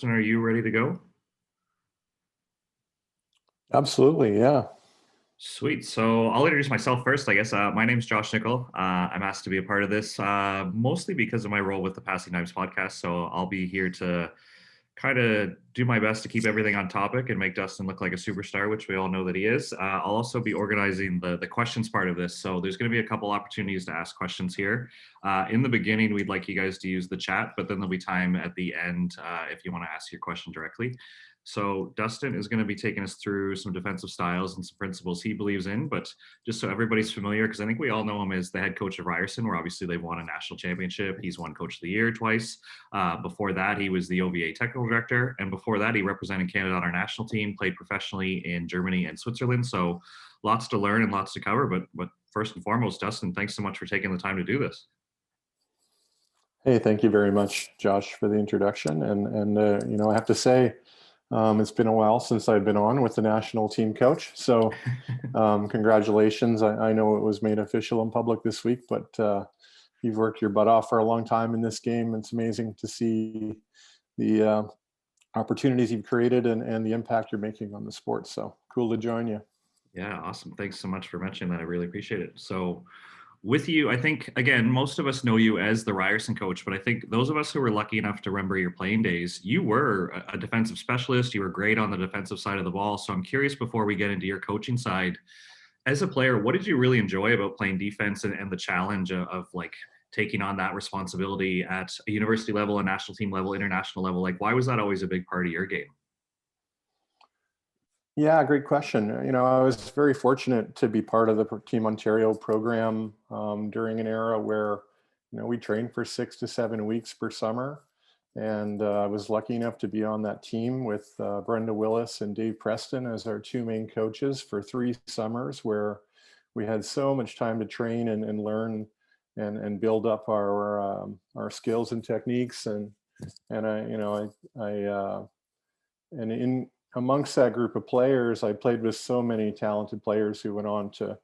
Are you ready to go? Absolutely, yeah. Sweet. So I'll introduce myself first, I guess. My name's Josh Nichol. I'm asked to be a part of this mostly because of my role with the Passing Knives podcast. So I'll be here to kind of do my best to keep everything on topic and make Dustin look like a superstar, which we all know that he is. I'll also be organizing the questions part of this. So there's going to be a couple opportunities to ask questions here. In the beginning, we'd like you guys to use the chat, but then there'll be time at the end if you want to ask your question directly. So Dustin is going to be taking us through some defensive styles and some principles he believes in. But just so everybody's familiar, because I think we all know him as the head coach of Ryerson, where obviously they've won a national championship. He's won Coach of the Year twice. Before that, he was the OVA technical director, and before that, he represented Canada on our national team. Played professionally in Germany and Switzerland. So lots to learn and lots to cover. But first and foremost, Dustin, thanks so much for taking the time to do this. Hey, thank you very much, Josh, for the introduction. And I have to say, it's been a while since I've been on with the national team coach. So, congratulations. I know it was made official in public this week, but you've worked your butt off for a long time in this game. It's amazing to see the opportunities you've created and the impact you're making on the sport. So cool to join you. Yeah, awesome. Thanks so much for mentioning that. I really appreciate it. So, with you, I think, again, most of us know you as the Ryerson coach, but I think those of us who were lucky enough to remember your playing days, you were a defensive specialist. You were great on the defensive side of the ball. So, I'm curious before we get into your coaching side, as a player, what did you really enjoy about playing defense and the challenge of like taking on that responsibility at a university level, a national team level, international level? Like, why was that always a big part of your game? Yeah, great question. I was very fortunate to be part of the Team Ontario program during an era where, we trained for 6 to 7 weeks per summer. And I was lucky enough to be on that team with Brenda Willis and Dave Preston as our two main coaches for 3 summers, where we had so much time to train and learn and build up our skills and techniques. And and in amongst that group of players, I played with so many talented players who went on to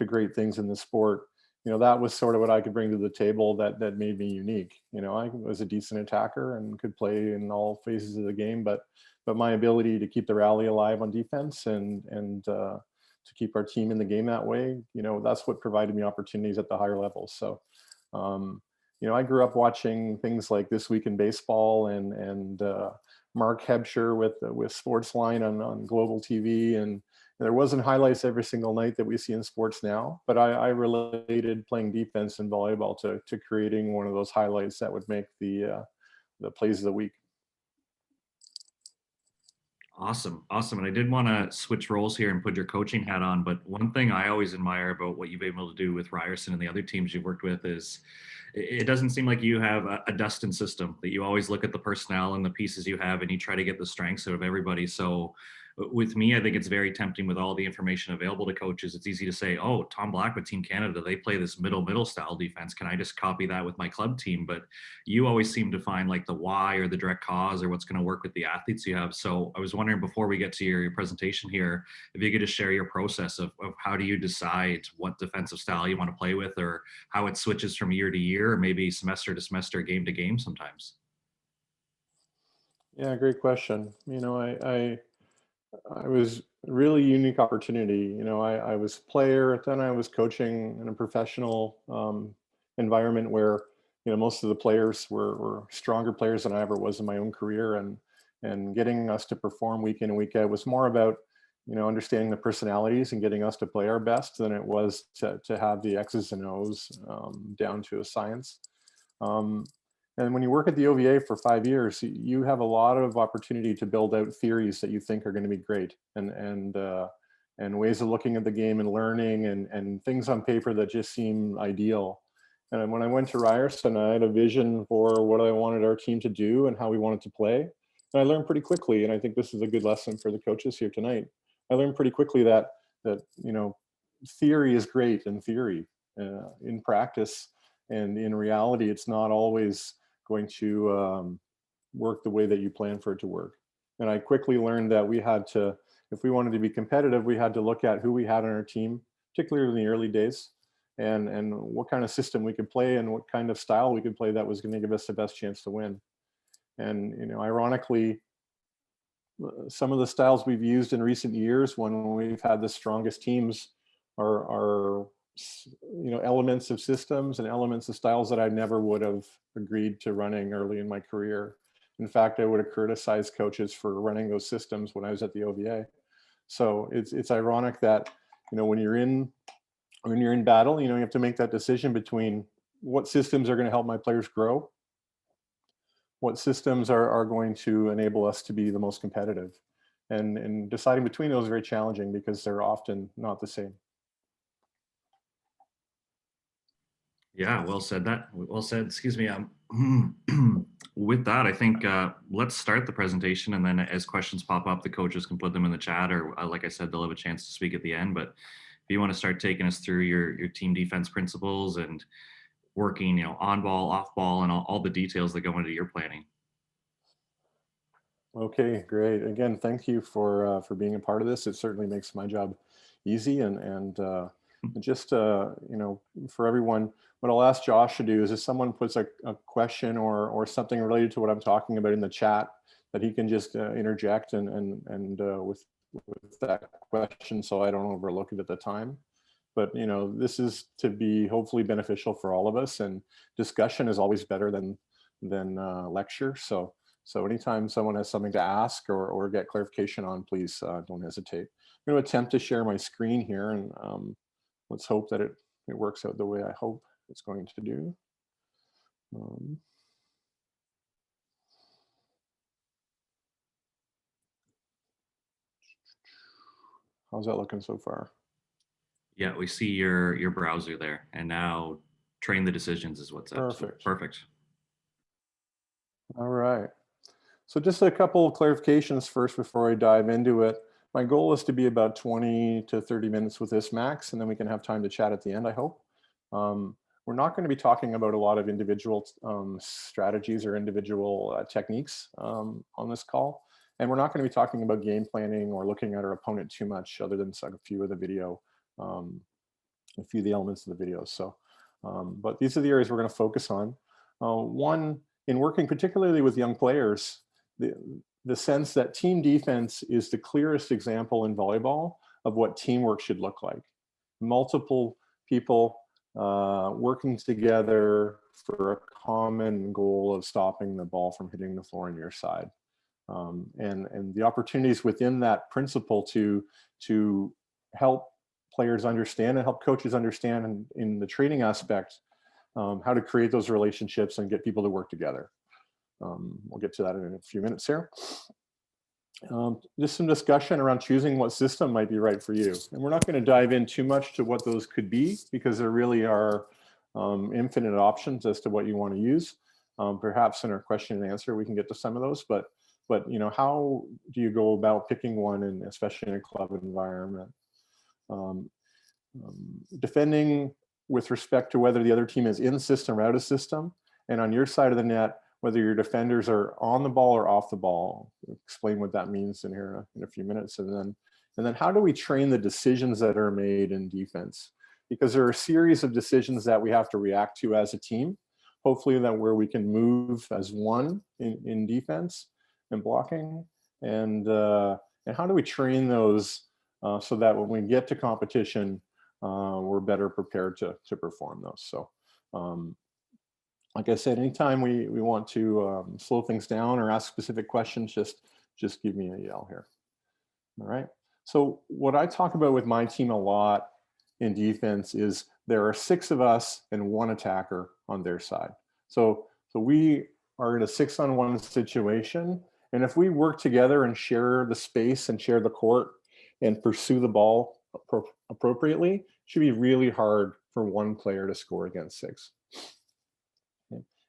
great things in the sport. That was sort of what I could bring to the table that made me unique. I was a decent attacker and could play in all phases of the game, but my ability to keep the rally alive on defense and to keep our team in the game that way, that's what provided me opportunities at the higher levels. So, I grew up watching things like This Week in Baseball and Mark Hebscher with Sportsline on Global TV, and there wasn't highlights every single night that we see in sports now. But I related playing defense in volleyball to creating one of those highlights that would make the plays of the week. Awesome. Awesome. And I did want to switch roles here and put your coaching hat on. But one thing I always admire about what you've been able to do with Ryerson and the other teams you've worked with is it doesn't seem like you have a Dustin system, that you always look at the personnel and the pieces you have and you try to get the strengths out of everybody. So with me, I think it's very tempting with all the information available to coaches. It's easy to say, oh, Tom Black with Team Canada, they play this middle style defense. Can I just copy that with my club team? But you always seem to find like the why or the direct cause or what's going to work with the athletes you have. So I was wondering before we get to your presentation here, if you could just share your process of how do you decide what defensive style you want to play with, or how it switches from year to year, or maybe semester to semester, game to game sometimes. Yeah, great question. I was a really unique opportunity. I was a player, then I was coaching in a professional environment where, most of the players were stronger players than I ever was in my own career. And getting us to perform week in and week out was more about, understanding the personalities and getting us to play our best than it was to have the X's and O's down to a science. Um, and when you work at the OVA for 5 years, you have a lot of opportunity to build out theories that you think are going to be great, and ways of looking at the game and learning and things on paper that just seem ideal. And when I went to Ryerson, I had a vision for what I wanted our team to do and how we wanted to play. And I learned pretty quickly, and I think this is a good lesson for the coaches here tonight. I learned pretty quickly that theory is great in theory. In practice and in reality, it's not always going to work the way that you plan for it to work. And I quickly learned that we had to, if we wanted to be competitive, we had to look at who we had on our team, particularly in the early days, and what kind of system we could play and what kind of style we could play that was going to give us the best chance to win. And, ironically, some of the styles we've used in recent years when we've had the strongest teams are elements of systems and elements of styles that I never would have agreed to running early in my career. In fact, I would have criticized coaches for running those systems when I was at the OVA. So it's ironic that, when you're in battle, you have to make that decision between what systems are going to help my players grow, what systems are going to enable us to be the most competitive. And deciding between those is very challenging because they're often not the same. Yeah, well said. Well said. Excuse me. With that, I think let's start the presentation, and then as questions pop up, the coaches can put them in the chat, or like I said, they'll have a chance to speak at the end. But if you want to start taking us through your team defense principles and working, on ball, off ball, and all the details that go into your planning. Okay, great. Again, thank you for being a part of this. It certainly makes my job easy, and just for everyone, what I'll ask Josh to do is if someone puts a question or something related to what I'm talking about in the chat, that he can just interject and with that question, so I don't overlook it at the time. But this is to be hopefully beneficial for all of us, and discussion is always better than lecture. So anytime someone has something to ask or get clarification on, please don't hesitate. I'm going to attempt to share my screen here, and let's hope that it works out the way I hope it's going to do. How's that looking so far? Yeah, we see your browser there, and now train the decisions is what's up. Perfect. So, perfect. All right. So just a couple of clarifications first before I dive into it. My goal is to be about 20 to 30 minutes with this max, and then we can have time to chat at the end, I hope. We're not going to be talking about a lot of individual strategies or individual techniques on this call. And we're not going to be talking about game planning or looking at our opponent too much, other than a few of the video, a few of the elements of the video. So, but these are the areas we're going to focus on. One, in working particularly with young players, the sense that team defense is the clearest example in volleyball of what teamwork should look like. Multiple people working together for a common goal of stopping the ball from hitting the floor on your side. And the opportunities within that principle to help players understand and help coaches understand in the training aspect how to create those relationships and get people to work together. We'll get to that in a few minutes here. Just some discussion around choosing what system might be right for you. And we're not going to dive in too much to what those could be, because there really are infinite options as to what you want to use. Perhaps in our question and answer, we can get to some of those, but how do you go about picking one, and especially in a club environment? Defending with respect to whether the other team is in system or out of system, and on your side of the net, whether your defenders are on the ball or off the ball. I'll explain what that means in here in a few minutes. And then how do we train the decisions that are made in defense? Because there are a series of decisions that we have to react to as a team, hopefully that where we can move as one in defense and blocking. And how do we train those so that when we get to competition, we're better prepared to perform those. So like I said, anytime we want to slow things down or ask specific questions, just give me a yell here. All right. So what I talk about with my team a lot in defense is there are 6 of us and 1 attacker on their side. So we are in a 6-on-1 situation. And if we work together and share the space and share the court and pursue the ball appropriately, it should be really hard for 1 player to score against 6.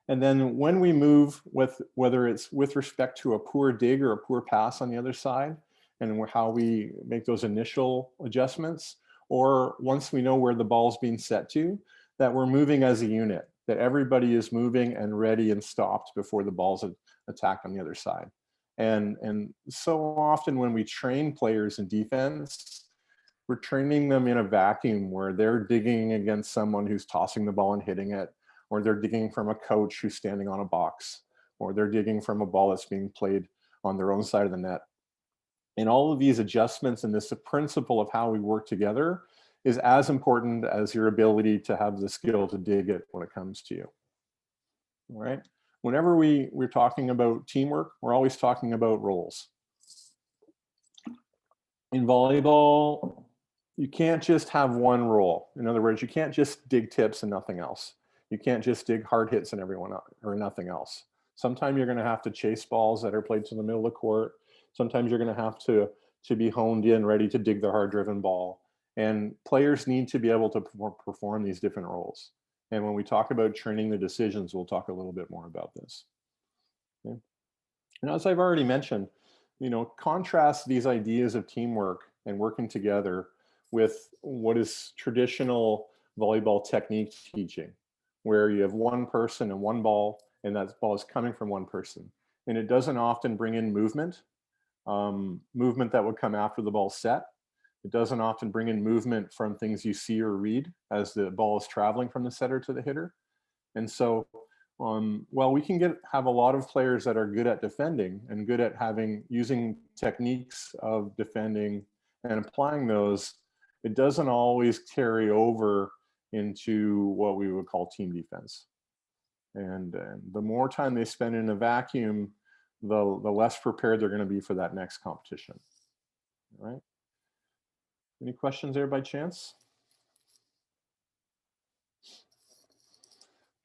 And then when we move with, whether it's with respect to a poor dig or a poor pass on the other side, and how we make those initial adjustments, or once we know where the ball's being set to, that we're moving as a unit, that everybody is moving and ready and stopped before the ball's attacked on the other side. And so often when we train players in defense, we're training them in a vacuum where they're digging against someone who's tossing the ball and hitting it, or they're digging from a coach who's standing on a box, or they're digging from a ball that's being played on their own side of the net. And all of these adjustments and this principle of how we work together is as important as your ability to have the skill to dig it when it comes to you. All right. Whenever we're talking about teamwork, we're always talking about roles. In volleyball, you can't just have one role. In other words, you can't just dig tips and nothing else. You can't just dig hard hits and everyone or nothing else. Sometimes you're going to have to chase balls that are played to the middle of the court. Sometimes you're going to have to be honed in, ready to dig the hard-driven ball. And players need to be able to perform these different roles. And when we talk about training the decisions, we'll talk a little bit more about this. Okay. And as I've already mentioned, contrast these ideas of teamwork and working together with what is traditional volleyball technique teaching, where you have one person and one ball, and that ball is coming from one person. And it doesn't often bring in movement that would come after the ball's set. It doesn't often bring in movement from things you see or read as the ball is traveling from the setter to the hitter. And so while we can have a lot of players that are good at defending and good at using techniques of defending and applying those, it doesn't always carry over into what we would call team defense. And the more time they spend in a vacuum, the less prepared they're going to be for that next competition. All right. Any questions there by chance?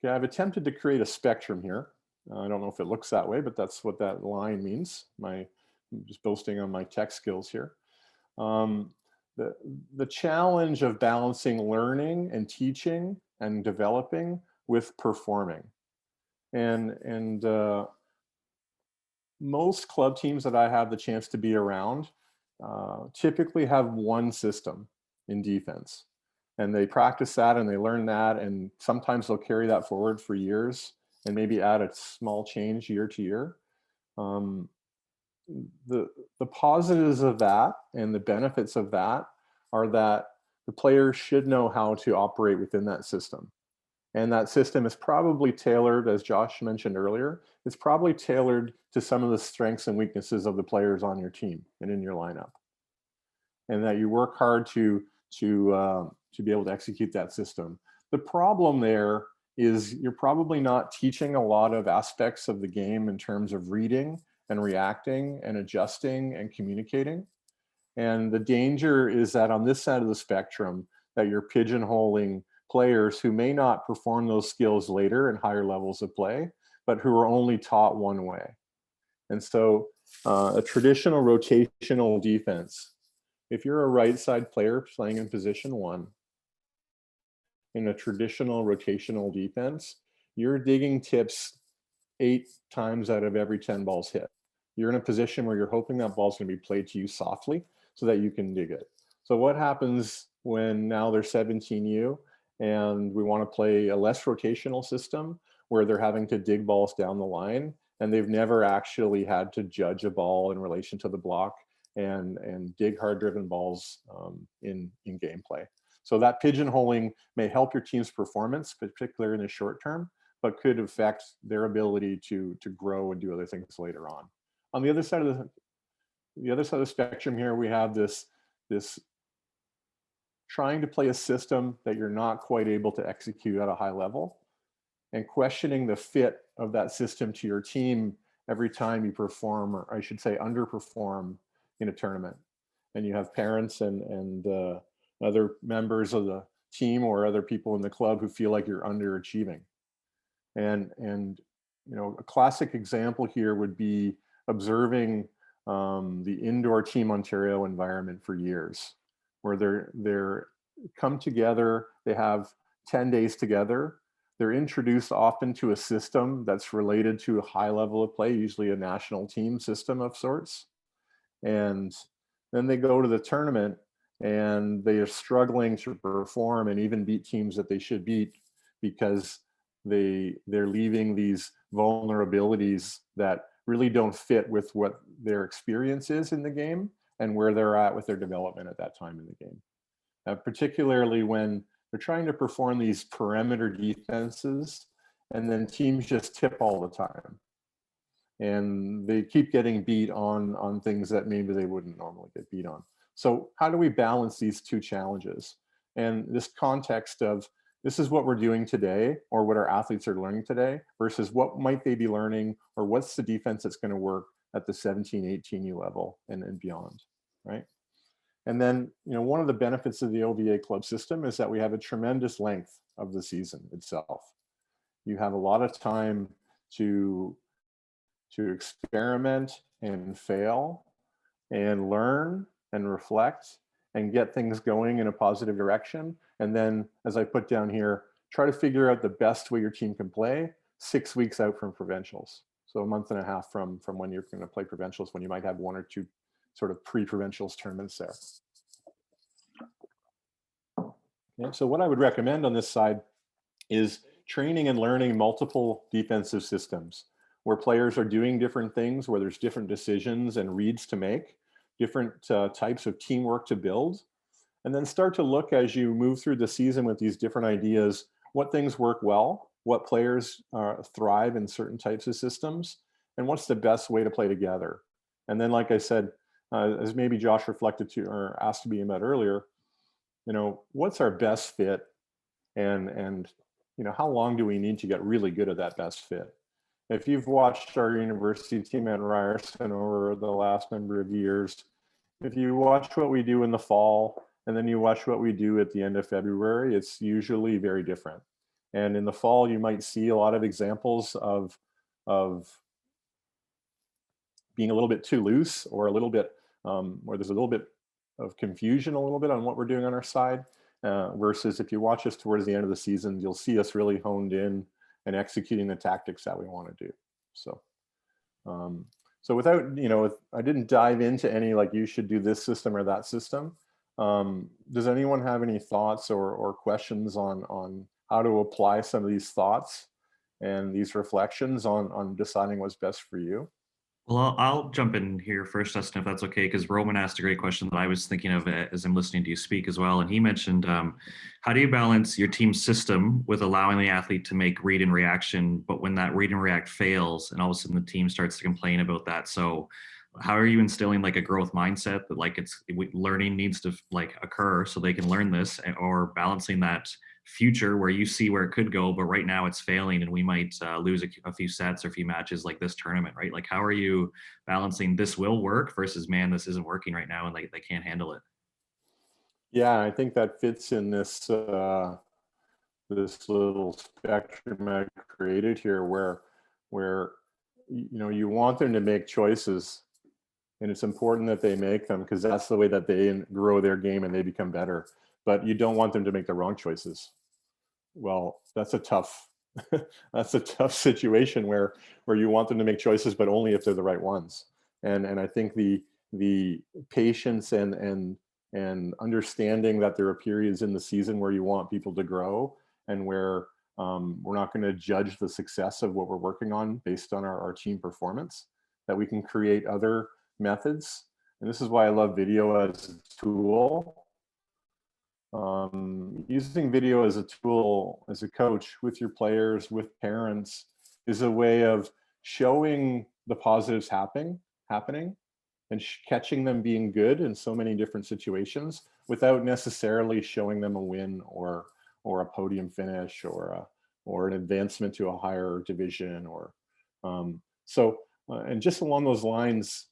Okay, I've attempted to create a spectrum here. I don't know if it looks that way, but that's what that line means. I'm just boasting on my tech skills here. The challenge of balancing learning and teaching and developing with performing. And most club teams that I have the chance to be around typically have one system in defense. And they practice that and they learn that, and sometimes they'll carry that forward for years and maybe add a small change year to year. The positives of that and the benefits of that are that the players should know how to operate within that system. And that system is probably tailored, as Josh mentioned earlier, it's probably tailored to some of the strengths and weaknesses of the players on your team and in your lineup. And that you work hard to be able to execute that system. The problem there is you're probably not teaching a lot of aspects of the game in terms of reading and reacting and adjusting and communicating. And the danger is that on this side of the spectrum, that you're pigeonholing players who may not perform those skills later in higher levels of play, but who are only taught one way. And so a traditional rotational defense, if you're a right side player playing in position one, in a traditional rotational defense, you're digging tips 8 times out of every 10 balls hit. You're in a position where you're hoping that ball's going to be played to you softly so that you can dig it. So what happens when now they're 17U and we want to play a less rotational system where they're having to dig balls down the line and they've never actually had to judge a ball in relation to the block and dig hard-driven balls in gameplay. So that pigeonholing may help your team's performance, particularly in the short term, but could affect their ability to grow and do other things later on. On the other side of the spectrum here, we have this trying to play a system that you're not quite able to execute at a high level, and questioning the fit of that system to your team every time you perform, or I should say underperform, in a tournament. And you have parents and other members of the team or other people in the club who feel like you're underachieving. And a classic example here would be observing the indoor Team Ontario environment for years, where they're come together, they have 10 days together. They're introduced often to a system that's related to a high level of play, usually a national team system of sorts. And then they go to the tournament and they are struggling to perform and even beat teams that they should beat because they're leaving these vulnerabilities that really don't fit with what their experience is in the game and where they're at with their development at that time in the game. Particularly when they're trying to perform these perimeter defenses and then teams just tip all the time. and they keep getting beat on things that maybe they wouldn't normally get beat on. So how do we balance these two challenges? And this context of this is what we're doing today, or what our athletes are learning today, versus what might they be learning, or what's the defense that's going to work at the 17, 18U level and beyond, right? And then, one of the benefits of the OVA club system is that we have a tremendous length of the season itself. You have a lot of time to experiment and fail and learn and reflect and get things going in a positive direction. And then, as I put down here, try to figure out the best way your team can play 6 weeks out from provincials. So a month and a half from when you're going to play provincials, when you might have one or two sort of pre-provincials tournaments there. Okay, so what I would recommend on this side is training and learning multiple defensive systems where players are doing different things, where there's different decisions and reads to make, different types of teamwork to build, and then start to look as you move through the season with these different ideas, what things work well, what players thrive in certain types of systems, and what's the best way to play together. And then, like I said, as maybe Josh reflected to or asked to be about earlier, what's our best fit, and how long do we need to get really good at that best fit? If you've watched our university team at Ryerson over the last number of years, if you watch what we do in the fall and then you watch what we do at the end of February, it's usually very different. And in the fall, you might see a lot of examples of being a little bit too loose, or a little bit, or there's a little bit of confusion a little bit on what we're doing on our side, versus if you watch us towards the end of the season, you'll see us really honed in and executing the tactics that we want to do. So, so without, I didn't dive into any like you should do this system or that system. Does anyone have any thoughts or questions on how to apply some of these thoughts and these reflections on deciding what's best for you? Well, I'll jump in here first, Dustin, if that's okay, because Roman asked a great question that I was thinking of as I'm listening to you speak as well. And he mentioned, how do you balance your team system with allowing the athlete to make read and reaction, but when that read and react fails and all of a sudden the team starts to complain about that? So how are you instilling like a growth mindset that like learning needs to like occur so they can learn this, or balancing that future where you see where it could go, but right now it's failing and we might lose a few sets or a few matches like this tournament, right? Like how are you balancing this will work versus, man, this isn't working right now and they can't handle it? Yeah, I think that fits in this this little spectrum I've created here, where you want them to make choices, and it's important that they make them because that's the way that they grow their game and they become better. But you don't want them to make the wrong choices. Well, that's a tough that's a tough situation where you want them to make choices, but only if they're the right ones. And I think the patience and understanding that there are periods in the season where you want people to grow, and where we're not going to judge the success of what we're working on based on our team performance, that we can create other methods. And this is why I love video as a tool. Using video as a tool, as a coach with your players, with parents, is a way of showing the positives happening and catching them being good in so many different situations without necessarily showing them a win or a podium finish or an advancement to a higher division, or and just along those lines,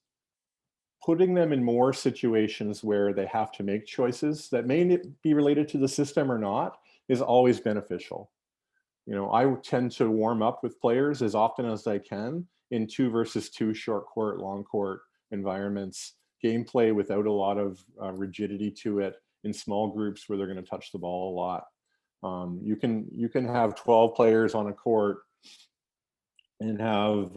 putting them in more situations where they have to make choices that may be related to the system or not is always beneficial. I tend to warm up with players as often as I can in 2 versus 2 short court, long court environments, gameplay without a lot of rigidity to it, in small groups where they're going to touch the ball a lot. You can have 12 players on a court and have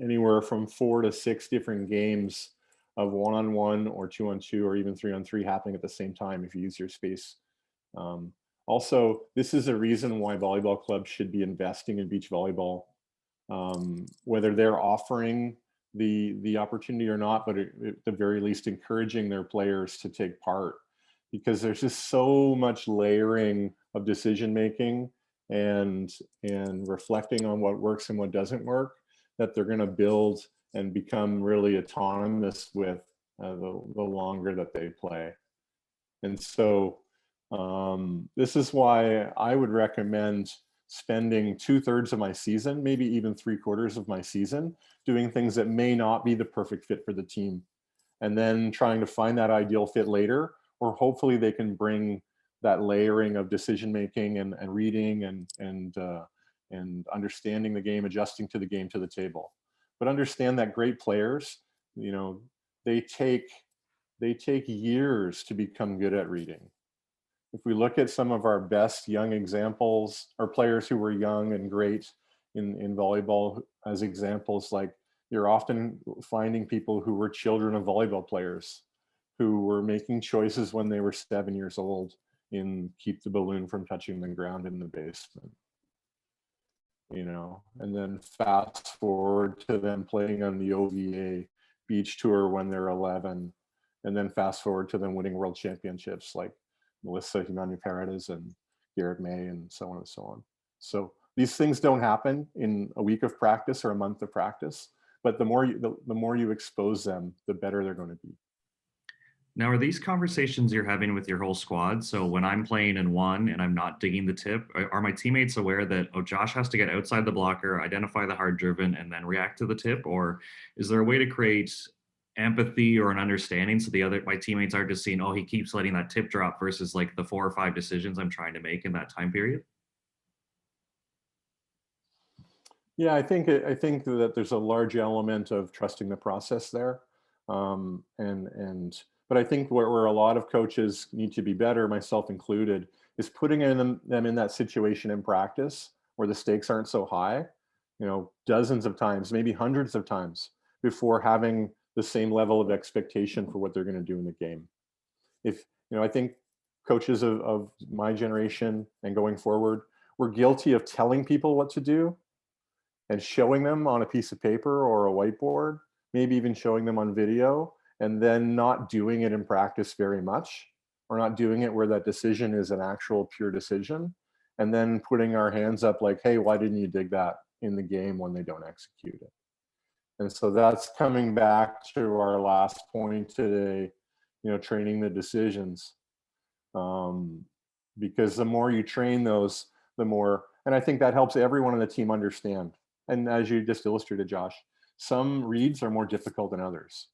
anywhere from 4 to 6 different games of 1-on-1 or 2-on-2 or even 3-on-3 happening at the same time if you use your space. Also, this is a reason why volleyball clubs should be investing in beach volleyball, whether they're offering the opportunity or not, but at the very least encouraging their players to take part, because there's just so much layering of decision making and reflecting on what works and what doesn't work, that they're going to build and become really autonomous with the longer that they play. And so this is why I would recommend spending 2/3 of my season, maybe even 3/4 of my season, doing things that may not be the perfect fit for the team, and then trying to find that ideal fit later, or hopefully they can bring that layering of decision making and reading and understanding the game, adjusting to the game to the table. But understand that great players, you know, they take years to become good at reading. If we look at some of our best young examples, or players who were young and great in volleyball as examples, like you're often finding people who were children of volleyball players who were making choices when they were 7 years old in keep the balloon from touching the ground in the basement, you know, and then fast forward to them playing on the OVA beach tour when they're 11, and then fast forward to them winning world championships like Melissa Humani Paredes and Garrett May and so on and so on. So these things don't happen in a week of practice or a month of practice, but the more you expose them, the better they're going to be. Now, are these conversations you're having with your whole squad? So when I'm playing in one and I'm not digging the tip, are my teammates aware that, oh, Josh has to get outside the blocker, identify the hard driven, and then react to the tip? Or is there a way to create empathy or an understanding so my teammates are just seeing, oh, he keeps letting that tip drop versus like the 4 or 5 decisions I'm trying to make in that time period? Yeah, I think that there's a large element of trusting the process there, but I think where a lot of coaches need to be better, myself included, is putting them in that situation in practice where the stakes aren't so high, you know, dozens of times, maybe hundreds of times before having the same level of expectation for what they're going to do in the game. If you know, I think coaches of my generation and going forward, we're guilty of telling people what to do and showing them on a piece of paper or a whiteboard, maybe even showing them on video, and then not doing it in practice very much, or not doing it where that decision is an actual pure decision, and then putting our hands up like, hey, why didn't you dig that in the game when they don't execute it? And so that's coming back to our last point today, you know, training the decisions. Because the more you train those, the more, and I think that helps everyone on the team understand. And as you just illustrated, Josh, some reads are more difficult than others.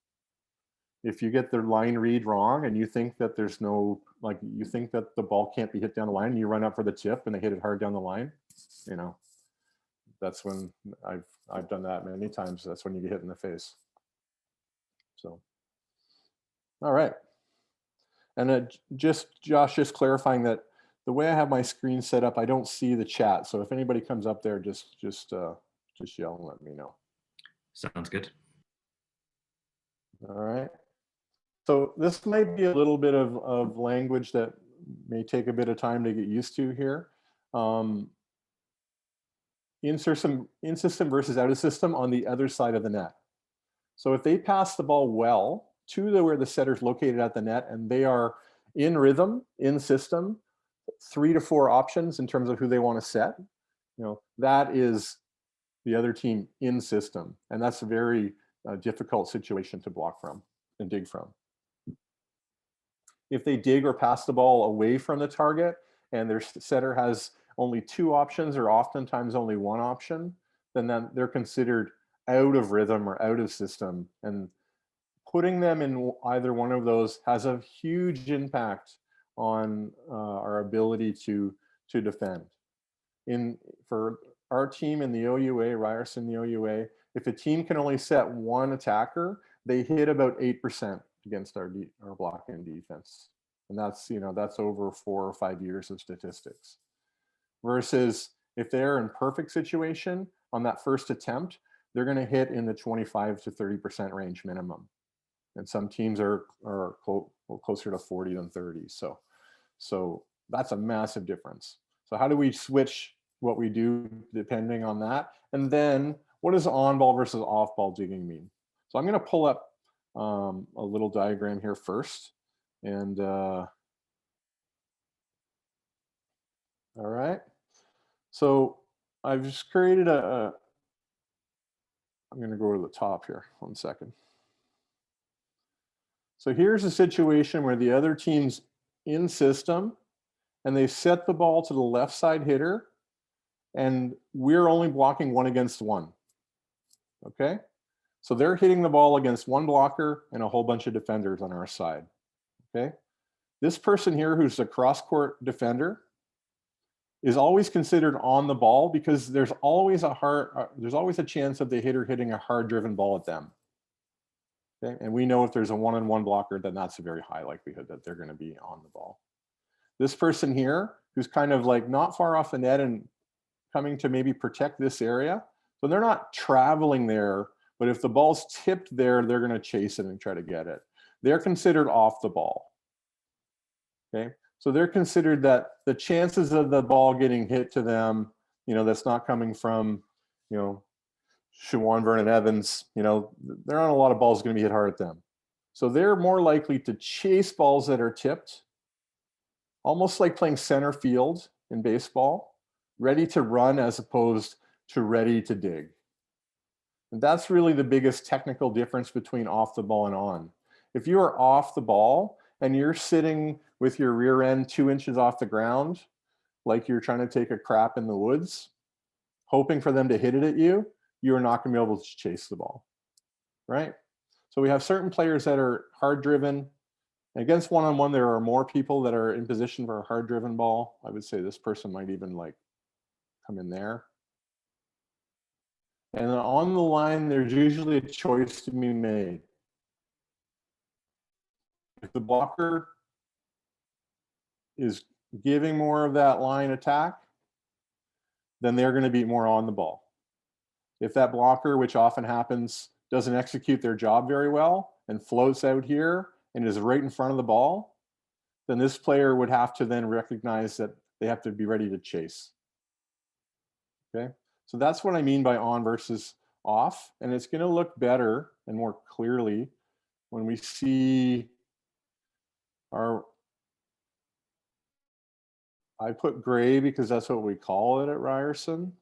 If you get the line read wrong and you think that there's no, like, you think that the ball can't be hit down the line and you run up for the tip and they hit it hard down the line, you know, that's when I've done that many times. That's when you get hit in the face. So, all right. And Josh, just clarifying that the way I have my screen set up, I don't see the chat. So if anybody comes up there, just yell and let me know. Sounds good. All right. So this might be a little bit of language that may take a bit of time to get used to here. In system versus out of system on the other side of the net. So if they pass the ball well to where the setter's located at the net and they are in rhythm, in system, 3 to 4 options in terms of who they want to set, you know, that is the other team in system. And that's a very difficult situation to block from and dig from. If they dig or pass the ball away from the target and their setter has only 2 options or oftentimes only 1 option, then they're considered out of rhythm or out of system. And putting them in either one of those has a huge impact on our ability to defend. For our team in the OUA, Ryerson, the OUA, if a team can only set 1 attacker, they hit about 8% against our blocking defense, and that's, you know, that's over 4 or 5 years of statistics. Versus if they're in perfect situation on that first attempt, they're going to hit in the 25 to 30% range minimum, and some teams are closer to 40 than 30. So that's a massive difference. So how do we switch what we do depending on that? And then what does on-ball versus off-ball digging mean? So I'm going to pull up a little diagram here first. And all right. So I've just created I'm going to go to the top here. 1 second. So here's a situation where the other team's in system and they set the ball to the left side hitter and we're only blocking 1 against 1. Okay? So they're hitting the ball against 1 blocker and a whole bunch of defenders on our side. Okay? This person here who's a cross-court defender is always considered on the ball because there's always a chance of the hitter hitting a hard-driven ball at them. Okay? And we know if there's a 1-on-1 blocker, then that's a very high likelihood that they're going to be on the ball. This person here, who's kind of like not far off the net and coming to maybe protect this area, so they're not traveling there, but if the ball's tipped there, they're going to chase it and try to get it. They're considered off the ball. Okay, so they're considered that the chances of the ball getting hit to them, that's not coming from, Siobhan Vernon Evans, there aren't a lot of balls going to be hit hard at them. So they're more likely to chase balls that are tipped, almost like playing center field in baseball, ready to run as opposed to ready to dig. And that's really the biggest technical difference between off the ball and on. If you are off the ball and you're sitting with your rear end 2 inches off the ground, like you're trying to take a crap in the woods, hoping for them to hit it at you, you're not going to be able to chase the ball, right? So we have certain players that are hard driven. Against 1-on-1, there are more people that are in position for a hard driven ball. I would say this person might even like come in there. And on the line, there's usually a choice to be made. If the blocker is giving more of that line attack, then they're going to be more on the ball. If that blocker, which often happens, doesn't execute their job very well and floats out here and is right in front of the ball, then this player would have to then recognize that they have to be ready to chase. Okay, so that's what I mean by on versus off, and it's going to look better and more clearly when we see I put gray because that's what we call it at Ryerson.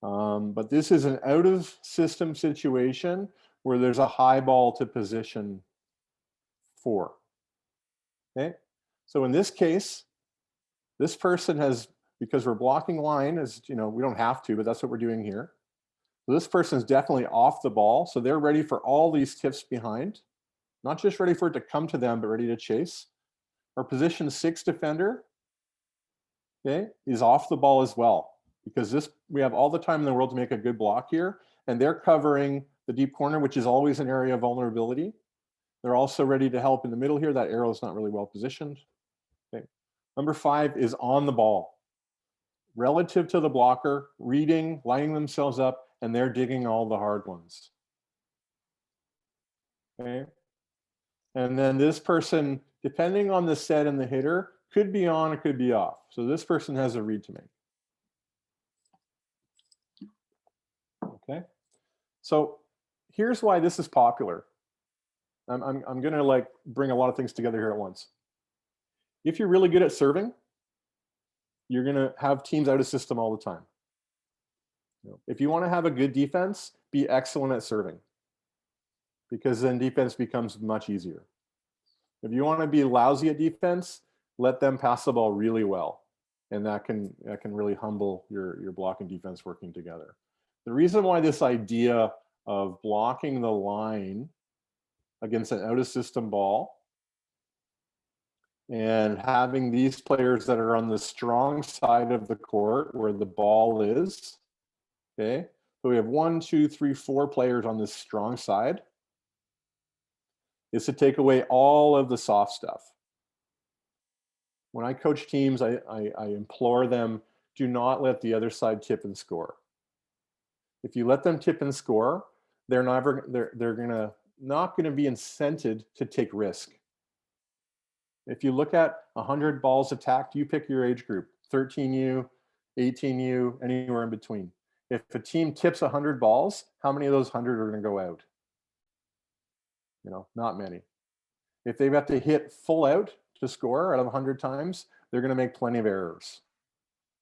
But this is an out of system situation where there's a high ball to position 4. Okay, so in this case, this person has, because we're blocking line, as we don't have to, but that's what we're doing here. So this person is definitely off the ball, so they're ready for all these tips behind, not just ready for it to come to them, but ready to chase. Our position 6 defender, okay, is off the ball as well, because we have all the time in the world to make a good block here, and they're covering the deep corner, which is always an area of vulnerability. They're also ready to help in the middle here. That arrow is not really well positioned. Okay. Number 5 is on the ball, relative to the blocker, reading, lining themselves up, and they're digging all the hard ones. Okay. And then this person, depending on the set and the hitter, could be on, it could be off. So this person has a read to make. Okay. So here's why this is popular. I'm going to like bring a lot of things together here at once. If you're really good at serving, you're going to have teams out of system all the time. If you want to have a good defense, be excellent at serving, because then defense becomes much easier. If you want to be lousy at defense, let them pass the ball really well, and that can really humble your block and defense working together. The reason why this idea of blocking the line against an out of system ball and having these players that are on the strong side of the court where the ball is, okay, so we have 1, 2, 3, 4 players on this strong side, is to take away all of the soft stuff. When I coach teams, I implore them, do not let the other side tip and score. If you let them tip and score, they're not going to be incented to take risk. If you look at 100 balls attacked, you pick your age group, 13U, 18U, anywhere in between. If a team tips 100 balls, how many of those 100 are going to go out? Not many. If they have to hit full out to score out of 100 times, they're going to make plenty of errors.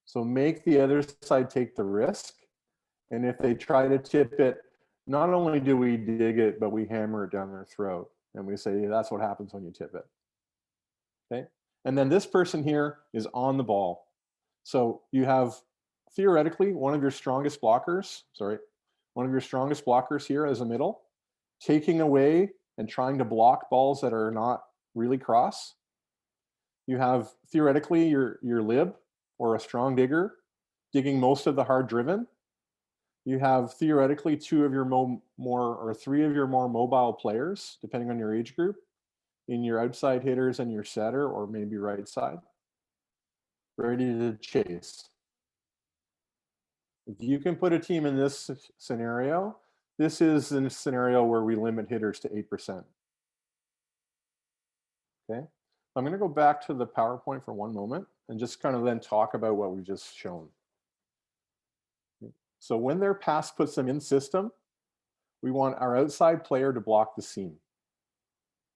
So make the other side take the risk. And if they try to tip it not only do we dig it, but we hammer it down their throat. And we say, that's what happens when you tip it. Okay. And then this person here is on the ball. So you have theoretically one of your strongest blockers, here as a middle, taking away and trying to block balls that are not really cross. You have theoretically your lib or a strong digger digging most of the hard driven. You have theoretically two of your three of your more mobile players, depending on your age group, in your outside hitters and your setter, or maybe right side, ready to chase. If you can put a team in this scenario, this is a scenario where we limit hitters to 8%. Okay, I'm going to go back to the PowerPoint for one moment and just kind of then talk about what we've just shown. So when their pass puts them in system, we want our outside player to block the seam.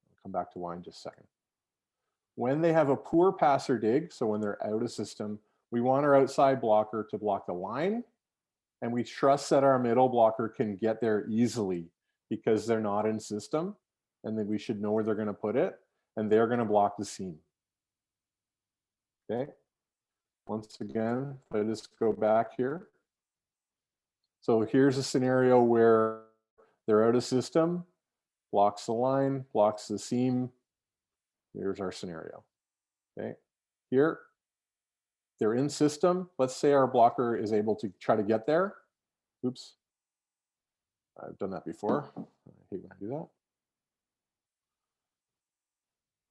I'll come back to why in just a second. When they have a poor passer dig, so when they're out of system, we want our outside blocker to block the line, and we trust that our middle blocker can get there easily because they're not in system, and then we should know where they're going to put it, and they're going to block the seam. Okay. Once again, if I just go back here. So here's a scenario where they're out of system, blocks the line, blocks the seam. Here's our scenario. Okay. Here, they're in system. Let's say our blocker is able to try to get there. Oops. I've done that before. I hate when I do that.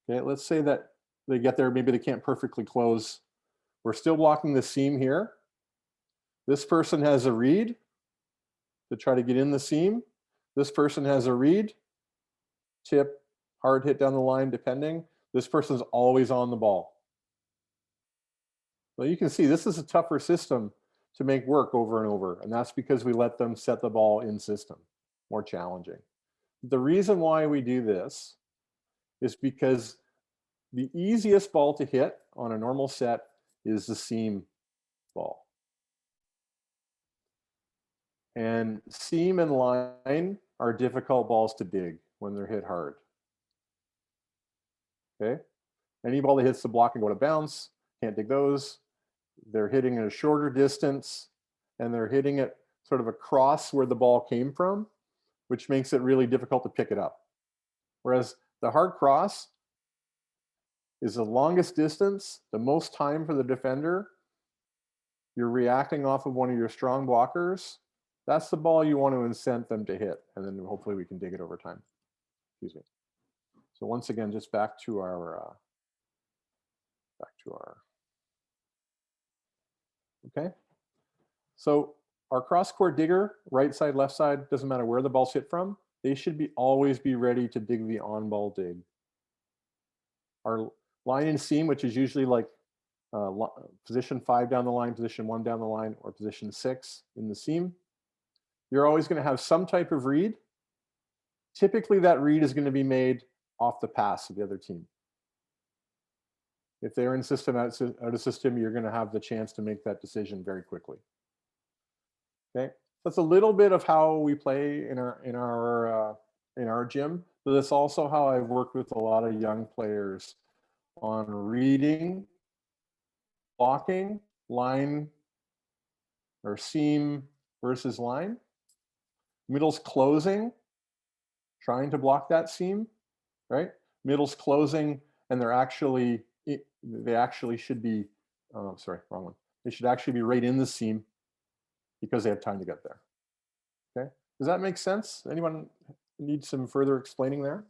Okay, let's say that they get there. Maybe they can't perfectly close. We're still blocking the seam here. This person has a read to try to get in the seam. This person has a read, tip, hard hit down the line, depending. This person's always on the ball. Well, you can see this is a tougher system to make work over and over, and that's because we let them set the ball in system, more challenging. The reason why we do this is because the easiest ball to hit on a normal set is the seam ball. And seam and line are difficult balls to dig when they're hit hard. Okay? Any ball that hits the block and go to bounce, can't dig those. They're hitting at a shorter distance, and they're hitting it sort of across where the ball came from, which makes it really difficult to pick it up. Whereas the hard cross is the longest distance, the most time for the defender. You're reacting off of one of your strong blockers. That's the ball you want to incent them to hit, and then hopefully we can dig it over time. Excuse me. So once again, just back to our okay. So our cross-court digger, right side, left side, doesn't matter where the ball's hit from, they should always be ready to dig the on-ball dig. Our line and seam, which is usually like position 5 down the line, position 1 down the line, or position 6 in the seam, you're always going to have some type of read. Typically, that read is going to be made off the pass of the other team. If they're in system, out of system, you're going to have the chance to make that decision very quickly. Okay, that's a little bit of how we play in our gym. But that's also how I've worked with a lot of young players on reading, blocking, line or seam versus line. Middle's closing, trying to block that seam, right? Middle's closing, and they actually should be, sorry, wrong one. They should actually be right in the seam because they have time to get there. Okay, does that make sense? Anyone need some further explaining there?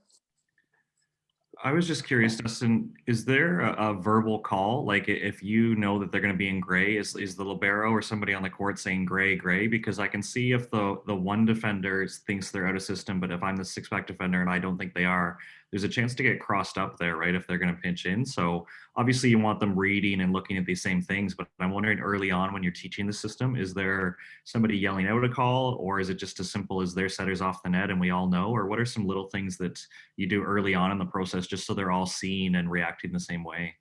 I was just curious, Dustin, is there a verbal call? Like if you know that they're going to be in gray, is the libero or somebody on the court saying gray, gray? Because I can see if the one defender thinks they're out of system, but if I'm the 6-pack defender and I don't think they are, there's a chance to get crossed up there, right? If they're going to pinch in. So obviously you want them reading and looking at these same things, but I'm wondering early on when you're teaching the system, is there somebody yelling out a call, or is it just as simple as their setter's off the net and we all know? Or what are some little things that you do early on in the process just so they're all seeing and reacting the same way?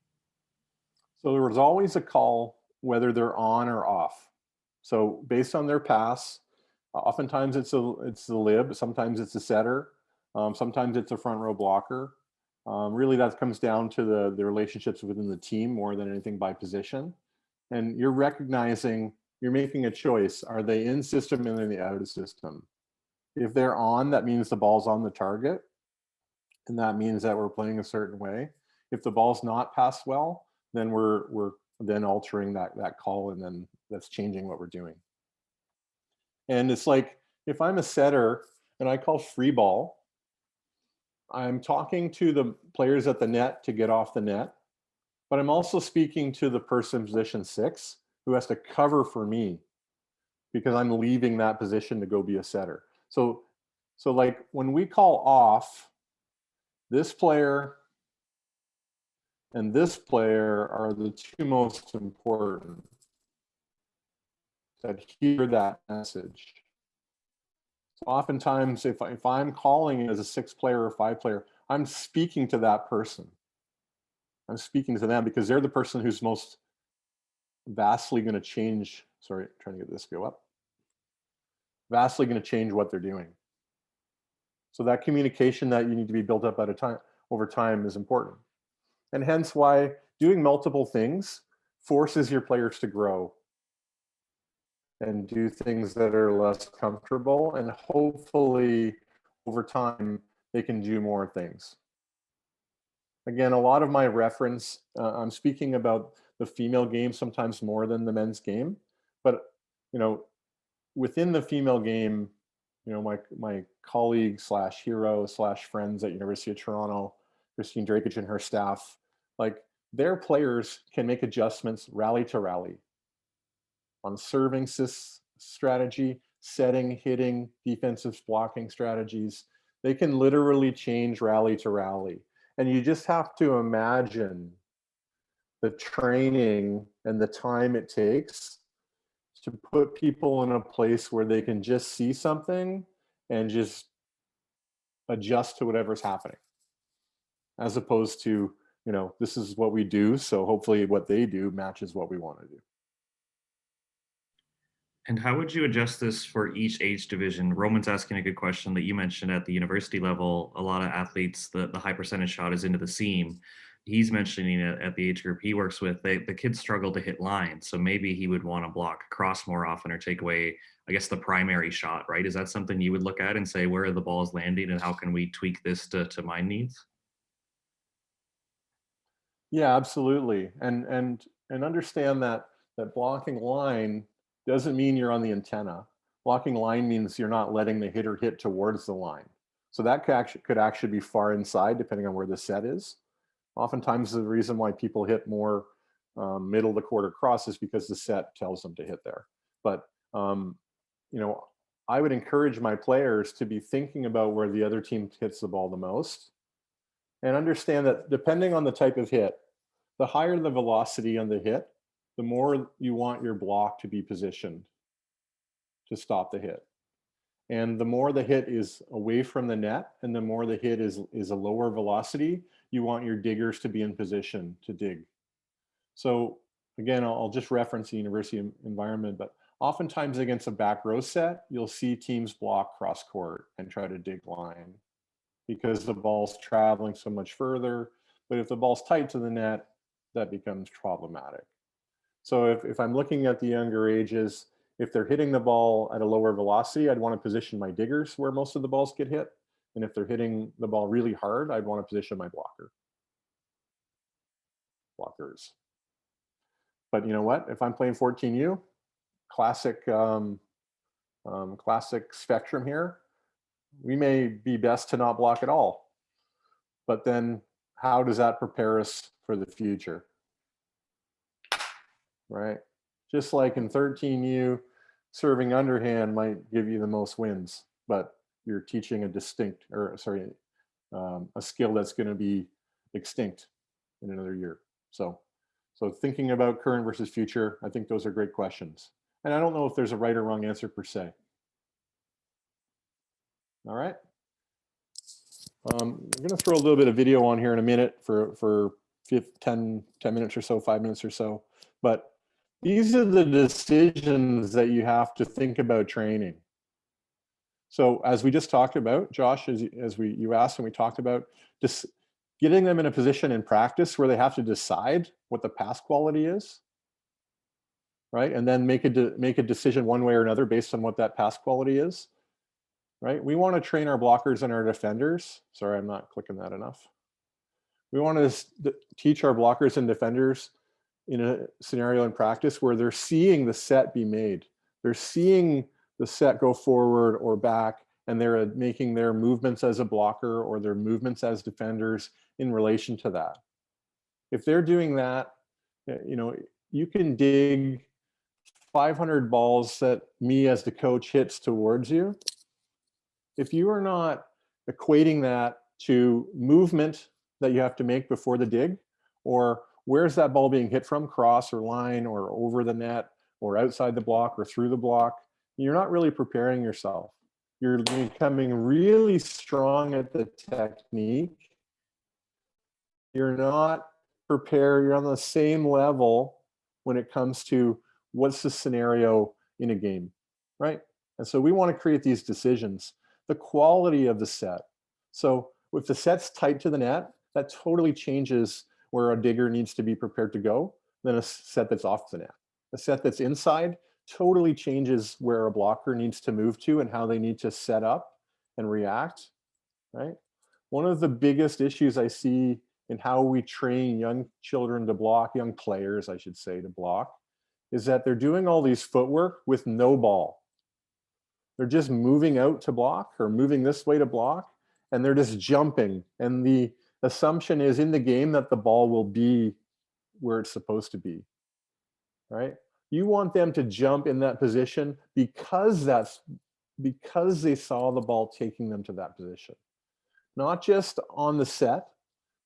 So there was always a call whether they're on or off. So based on their pass, Oftentimes it's the lib, sometimes it's a setter, sometimes it's a front row blocker. Really, that comes down to the relationships within the team more than anything by position. And you're recognizing, you're making a choice. Are they in system and in the out of system? If they're on, that means the ball's on the target, and that means that we're playing a certain way. If the ball's not passed well, then we're then altering that call, and then that's changing what we're doing. And it's like, if I'm a setter and I call free ball, I'm talking to the players at the net to get off the net, but I'm also speaking to the person in position 6 who has to cover for me because I'm leaving that position to go be a setter. So like when we call off, this player and this player are the two most important that hear that message. So oftentimes, if I'm calling as a 6 player or 5 player, I'm speaking to that person. I'm speaking to them because they're the person who's most vastly going to change. Sorry, trying to get this to go up. Vastly going to change what they're doing. So that communication that you need to be built up over time is important. And hence why doing multiple things forces your players to grow and do things that are less comfortable, and hopefully over time they can do more things. Again, a lot of my reference, I'm speaking about the female game sometimes more than the men's game, but within the female game, my colleague / hero / friends at University of Toronto, Christine Drakich and her staff, like their players can make adjustments rally to rally on serving strategy, setting, hitting, defensive blocking strategies. They can literally change rally to rally. And you just have to imagine the training and the time it takes to put people in a place where they can just see something and just adjust to whatever's happening, as opposed to, this is what we do, so hopefully what they do matches what we want to do. And how would you adjust this for each age division? Roman's asking a good question that you mentioned at the university level. A lot of athletes, the high percentage shot is into the seam. He's mentioning it at the age group he works with, the kids struggle to hit lines. So maybe he would want to block cross more often or take away, I guess, the primary shot, right? Is that something you would look at and say, where are the balls landing and how can we tweak this to my needs? Yeah, absolutely. And understand that blocking line doesn't mean you're on the antenna. Blocking line means you're not letting the hitter hit towards the line. So that could actually be far inside, depending on where the set is. Oftentimes, the reason why people hit more middle of the court or cross is because the set tells them to hit there. But I would encourage my players to be thinking about where the other team hits the ball the most, and understand that depending on the type of hit, the higher the velocity on the hit, the more you want your block to be positioned to stop the hit. And the more the hit is away from the net and the more the hit is a lower velocity, you want your diggers to be in position to dig. So again, I'll just reference the university environment, but oftentimes against a back row set, you'll see teams block cross court and try to dig line because the ball's traveling so much further. But if the ball's tight to the net, that becomes problematic. So if I'm looking at the younger ages, if they're hitting the ball at a lower velocity, I'd want to position my diggers where most of the balls get hit. And if they're hitting the ball really hard, I'd want to position my blockers. But you know what? If I'm playing 14U, classic spectrum here, we may be best to not block at all. But then how does that prepare us for the future? Right? Just like in 13U, serving underhand might give you the most wins, but you're teaching a skill that's going to be extinct in another year. So thinking about current versus future, I think those are great questions. And I don't know if there's a right or wrong answer per se. All right. I'm going to throw a little bit of video on here in a minute for 10 minutes or so, 5 minutes or so. But these are the decisions that you have to think about training. So as we just talked about, Josh, you asked and we talked about, just getting them in a position in practice where they have to decide what the pass quality is, right? And then make a decision one way or another based on what that pass quality is, right? We want to train our blockers and our defenders. Sorry, I'm not clicking that enough. We want to teach our blockers and defenders in a scenario in practice where they're seeing the set be made. They're seeing the set go forward or back, and they're making their movements as a blocker or their movements as defenders in relation to that. If they're doing that, you can dig 500 balls that me as the coach hits towards you. If you are not equating that to movement that you have to make before the dig, or where's that ball being hit from, cross or line or over the net or outside the block or through the block, you're not really preparing yourself. You're becoming really strong at the technique. You're not prepared. You're on the same level when it comes to what's the scenario in a game, right? And so we want to create these decisions. The quality of the set. So if the set's tight to the net, that totally changes where a digger needs to be prepared to go than a set that's off the net. A set that's inside totally changes where a blocker needs to move to and how they need to set up and react, right? One of the biggest issues I see in how we train young children to block, young players, I should say, to block, is that they're doing all these footwork with no ball. They're just moving out to block or moving this way to block, and they're just jumping. And the assumption is in the game that the ball will be where it's supposed to be, right? You want them to jump in that position because they saw the ball taking them to that position. Not just on the set,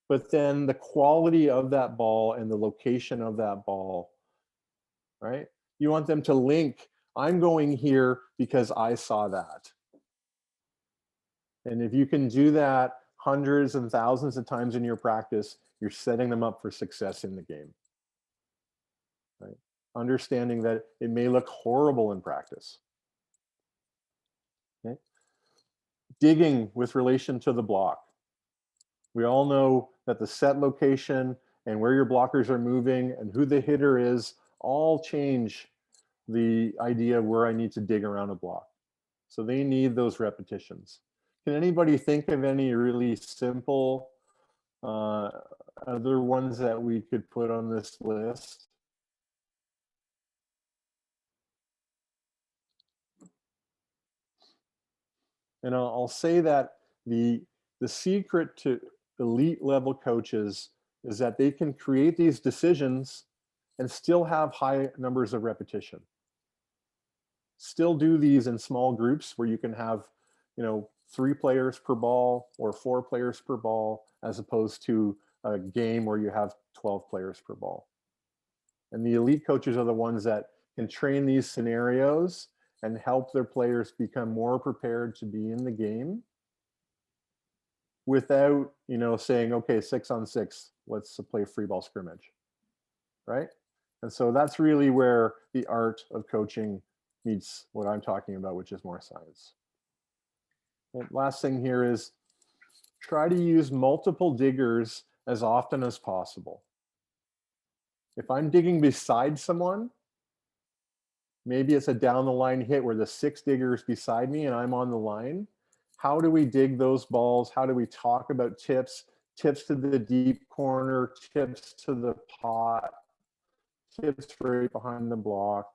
but then the quality of that ball and the location of that ball, right? You want them to link, I'm going here because I saw that. And if you can do that hundreds and thousands of times in your practice, you're setting them up for success in the game, right? Understanding that it may look horrible in practice. Okay? Digging with relation to the block. We all know that the set location and where your blockers are moving and who the hitter is all change the idea of where I need to dig around a block. So they need those repetitions. Can anybody think of any really simple other ones that we could put on this list? And I'll say that the secret to elite level coaches is that they can create these decisions and still have high numbers of repetition. Still do these in small groups where you can have, 3 players per ball or 4 players per ball, as opposed to a game where you have 12 players per ball. And the elite coaches are the ones that can train these scenarios and help their players become more prepared to be in the game without, saying, okay, 6-on-6, let's play free ball scrimmage, right? And so that's really where the art of coaching meets what I'm talking about, which is more science. And last thing here is try to use multiple diggers as often as possible. If I'm digging beside someone, maybe it's a down the line hit where the 6 diggers beside me and I'm on the line. How do we dig those balls? How do we talk about tips to the deep corner, tips to the pot, tips right behind the block,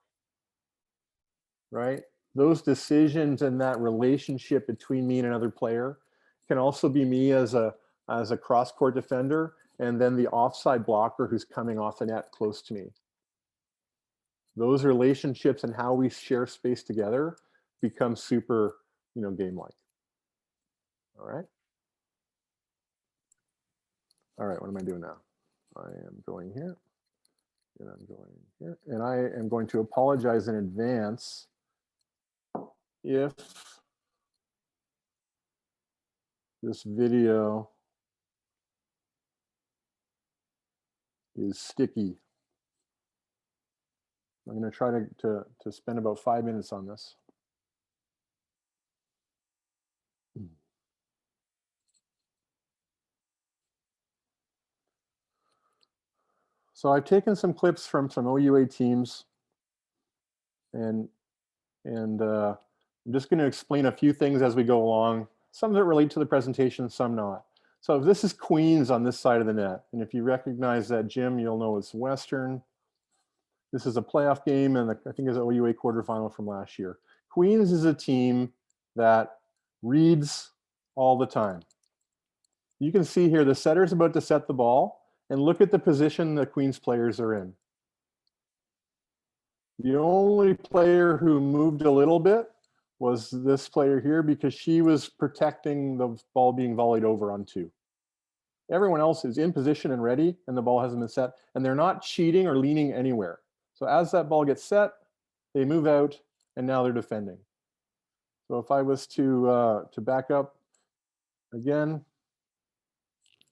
right? Those decisions and that relationship between me and another player can also be me as a cross court defender and then the offside blocker who's coming off the net close to me. Those relationships and how we share space together become super, game-like. All right. All right, what am I doing now? I am going here, and I'm going here, and I am going to apologize in advance if this video is sticky. I'm going to try to spend about 5 minutes on this. So I've taken some clips from some OUA teams, and I'm just going to explain a few things as we go along. Some that relate to the presentation, some not. So this is Queens on this side of the net. And if you recognize that gym, you'll know it's Western. This is a playoff game, and I think it's an OUA quarterfinal from last year. Queens is a team that reads all the time. You can see here the setter's about to set the ball, and look at the position the Queens players are in. The only player who moved a little bit was this player here because she was protecting the ball being volleyed over on 2. Everyone else is in position and ready, and the ball hasn't been set, and they're not cheating or leaning anywhere. So as that ball gets set, they move out, and now they're defending. So if I was to back up again,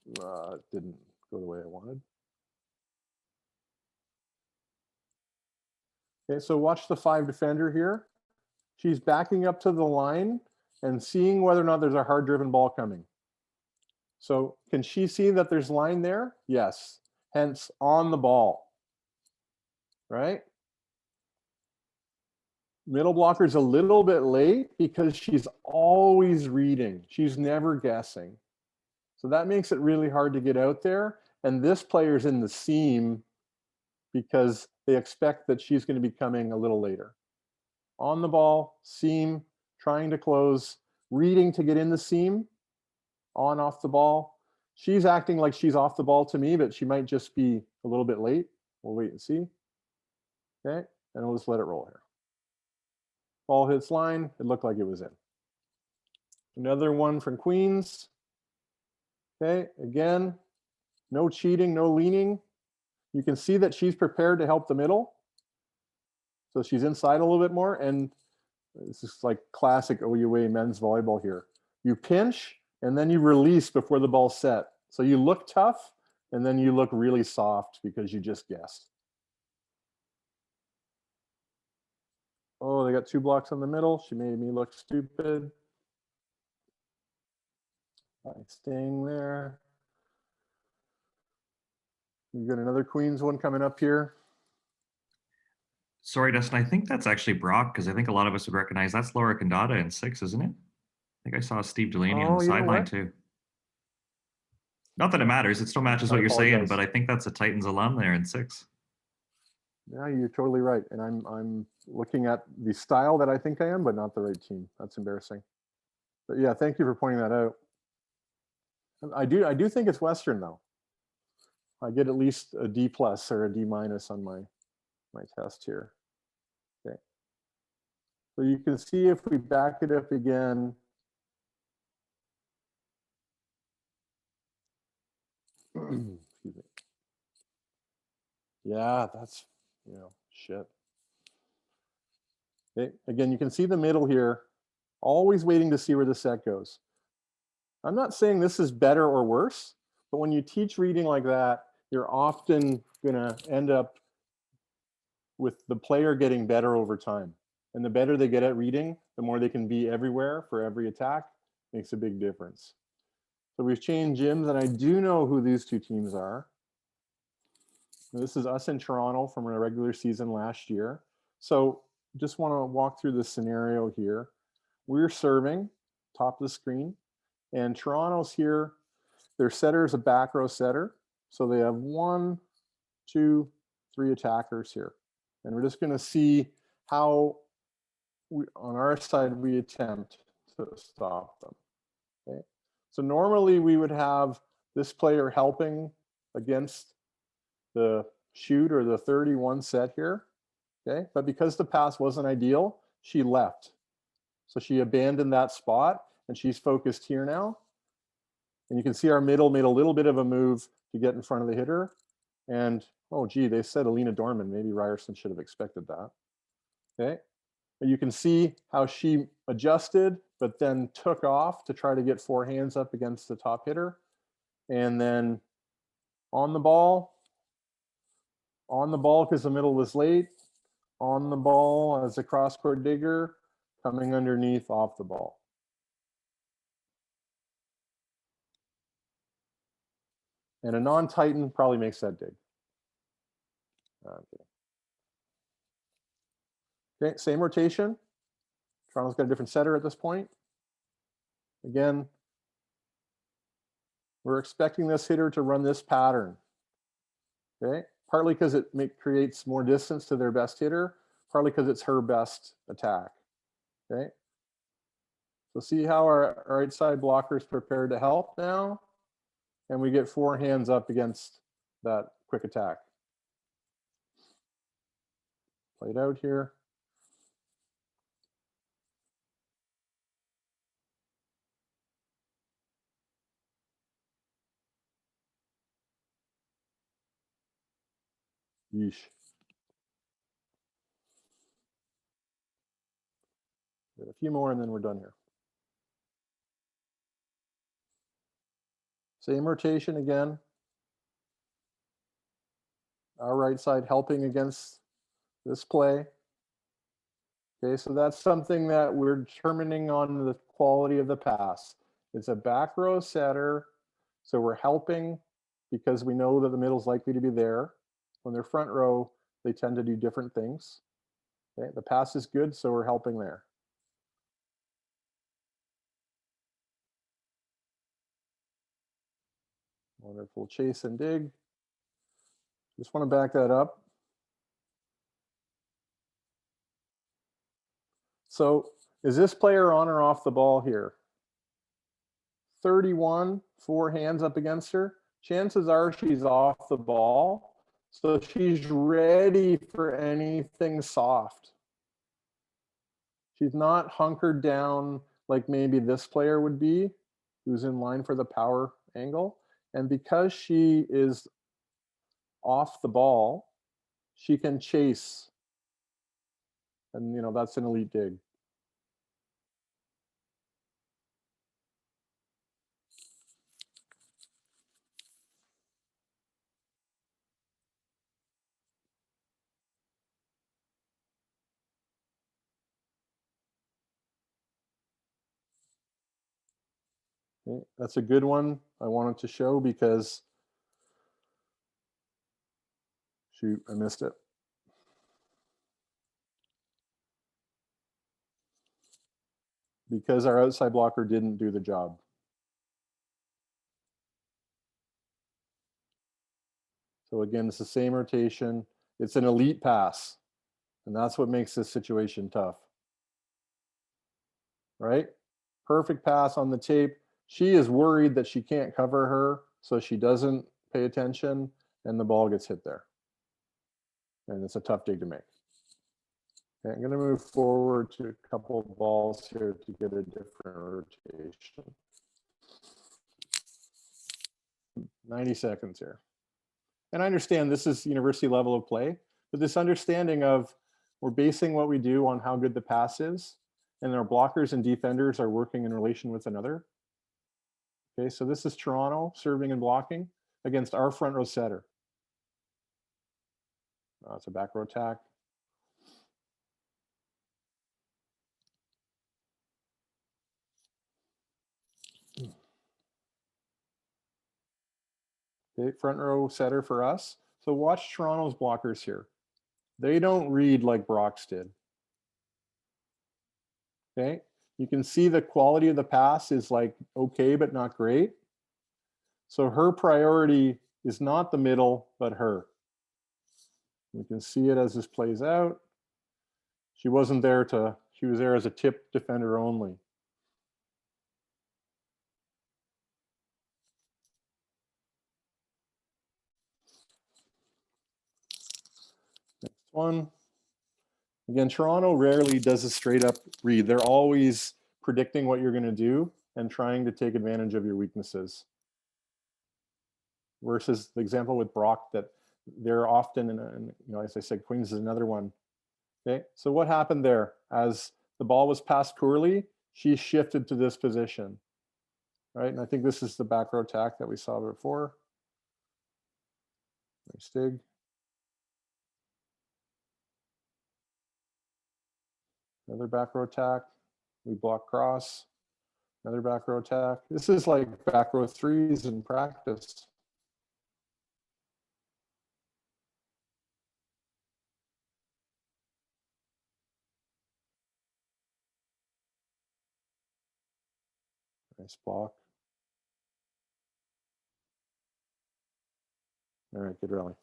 it didn't go the way I wanted. Okay, so watch the 5 defender here. She's backing up to the line and seeing whether or not there's a hard-driven ball coming. So can she see that there's line there? Yes, hence on the ball, right? Middle blocker's a little bit late because she's always reading. She's never guessing. So that makes it really hard to get out there. And this player's in the seam because they expect that she's going to be coming a little later. On the ball, seam, trying to close, reading to get in the seam, on off the ball. She's acting like she's off the ball to me, but she might just be a little bit late. We'll wait and see. Okay, and we'll just let it roll here. Ball hits line, it looked like it was in. Another one from Queens. Okay, again, no cheating, no leaning. You can see that she's prepared to help the middle. So she's inside a little bit more, and this is like classic OUA men's volleyball here. You pinch, and then you release before the ball's set. So you look tough, and then you look really soft because you just guessed. Oh, they got 2 blocks on the middle. She made me look stupid by staying there. We've got another Queens one coming up here. Sorry, Dustin, I think that's actually Brock, because I think a lot of us would recognize that's Laura Condata in 6, isn't it? I think I saw Steve Delaney on the sideline too. Not that it matters, it still matches what you're saying, but I think that's a Titans alum there in 6. Yeah, you're totally right. And I'm looking at the style that I think I am, but not the right team. That's embarrassing. But yeah, thank you for pointing that out. I do think it's Western though. I get at least a D+ or a D- on my test here. Okay. So you can see if we back it up again. Excuse me. Yeah, that's, shit. Okay. Again, you can see the middle here, always waiting to see where the set goes. I'm not saying this is better or worse, but when you teach reading like that, you're often going to end up with the player getting better over time. And the better they get at reading, the more they can be everywhere for every attack. Makes a big difference. So we've changed gyms, and I do know who these 2 teams are. This is us in Toronto from a regular season last year. So just want to walk through the scenario here. We're serving, top of the screen, and Toronto's here. Their setter is a back row setter. So they have 1, 2, 3 attackers here. And we're just going to see how, on our side, we attempt to stop them. Okay. So normally we would have this player helping against the shoot or the 31 set here. Okay. But because the pass wasn't ideal, she left. So she abandoned that spot, and she's focused here now. And you can see our middle made a little bit of a move to get in front of the hitter. And, oh, gee, they said Alina Dorman. Maybe Ryerson should have expected that. Okay. But you can see how she adjusted, but then took off to try to get 4 hands up against the top hitter. And then on the ball because the middle was late, on the ball as a cross-court digger, coming underneath off the ball. And a non-Titan probably makes that dig. Okay. Okay, same rotation. Toronto's got a different setter at this point. Again, we're expecting this hitter to run this pattern. Okay, partly because it creates more distance to their best hitter, partly because it's her best attack. Okay, so see how our right side blocker is prepared to help now, and we get 4 hands up against that quick attack. Played out here. Yeesh. Get a few more and then we're done here. Same rotation again. Our right side helping against this play. Okay, so that's something that we're determining on the quality of the pass. It's a back row setter, so we're helping because we know that the middle is likely to be there. When they're front row, they tend to do different things. Okay, the pass is good, so we're helping there. Wonderful chase and dig. Just want to back that up. So is this player on or off the ball here? 31, 4 hands up against her. Chances are she's off the ball. So she's ready for anything soft. She's not hunkered down like maybe this player would be, who's in line for the power angle. And because she is off the ball, she can chase. And, you know, that's an elite dig. Okay, that's a good one. I wanted to show because, shoot, I missed it. Because our outside blocker didn't do the job. So again, it's the same rotation. It's an elite pass. And that's what makes this situation tough. Right? Perfect pass on the tape. She is worried that she can't cover her, so she doesn't pay attention, and the ball gets hit there. And it's a tough dig to make. Okay, I'm going to move forward to a couple of balls here to get a different rotation. 90 seconds here. And I understand this is university level of play, but this understanding of we're basing what we do on how good the pass is, and our blockers and defenders are working in relation with another. Okay, so this is Toronto serving and blocking against our front row setter. It's a back row attack. Okay, front row setter for us. So watch Toronto's blockers here. They don't read like Brock's did. Okay, you can see the quality of the pass is like okay, but not great. So her priority is not the middle, but her. You can see it as this plays out. She wasn't there to, she was there as a tip defender only. Next one. Again, Toronto rarely does a straight up read. They're always predicting what you're going to do and trying to take advantage of your weaknesses. Versus the example with Brock that they're often, you know, as I said, Queens is another one. Okay, so what happened there? As the ball was passed poorly, she shifted to this position, right? And I think this is the back row attack that we saw before. Nice dig. Another back row attack. We block cross. Another back row attack. This is like back row threes in practice. Nice block. All right, good rally.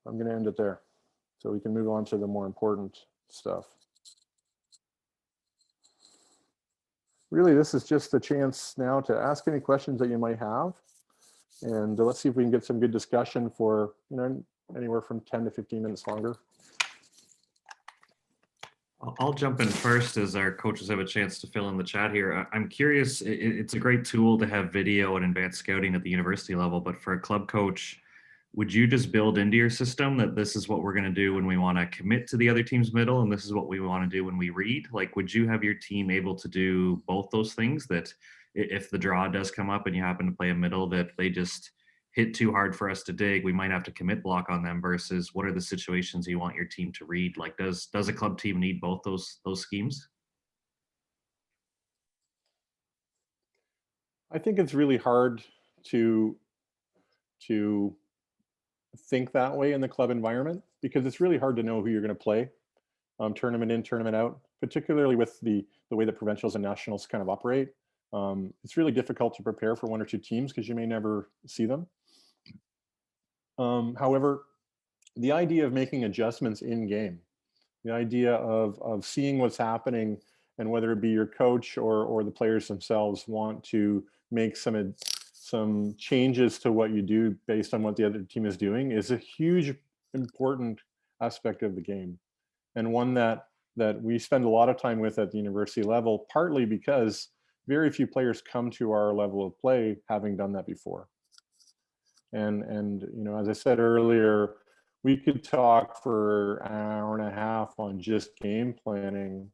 I'm going to end it there so we can move on to the more important stuff. Really, this is just a chance now to ask any questions that you might have. And let's see if we can get some good discussion for, anywhere from 10 to 15 minutes longer. I'll jump in first as our coaches have a chance to fill in the chat here. I'm curious, it's a great tool to have video and advanced scouting at the university level, but for a club coach, would you just build into your system that this is what we're going to do when we want to commit to the other team's middle and this is what we want to do when we read? Like, would you have your team able to do both those things, that if the draw does come up and you happen to play a middle that they just hit too hard for us to dig, we might have to commit block on them, versus what are the situations you want your team to read? Like, does a club team need both those schemes? I think it's really hard to think that way in the club environment, because it's really hard to know who you're going to play tournament in, tournament out, particularly with the way that provincials and nationals kind of operate. It's really difficult to prepare for one or two teams because you may never see them. However, the idea of making adjustments in game, the idea of seeing what's happening, and whether it be your coach or the players themselves want to make some changes to what you do based on what the other team is doing, is a huge, important aspect of the game, and one that we spend a lot of time with at the university level, partly because very few players come to our level of play having done that before. And as I said earlier, we could talk for an hour and a half on just game planning,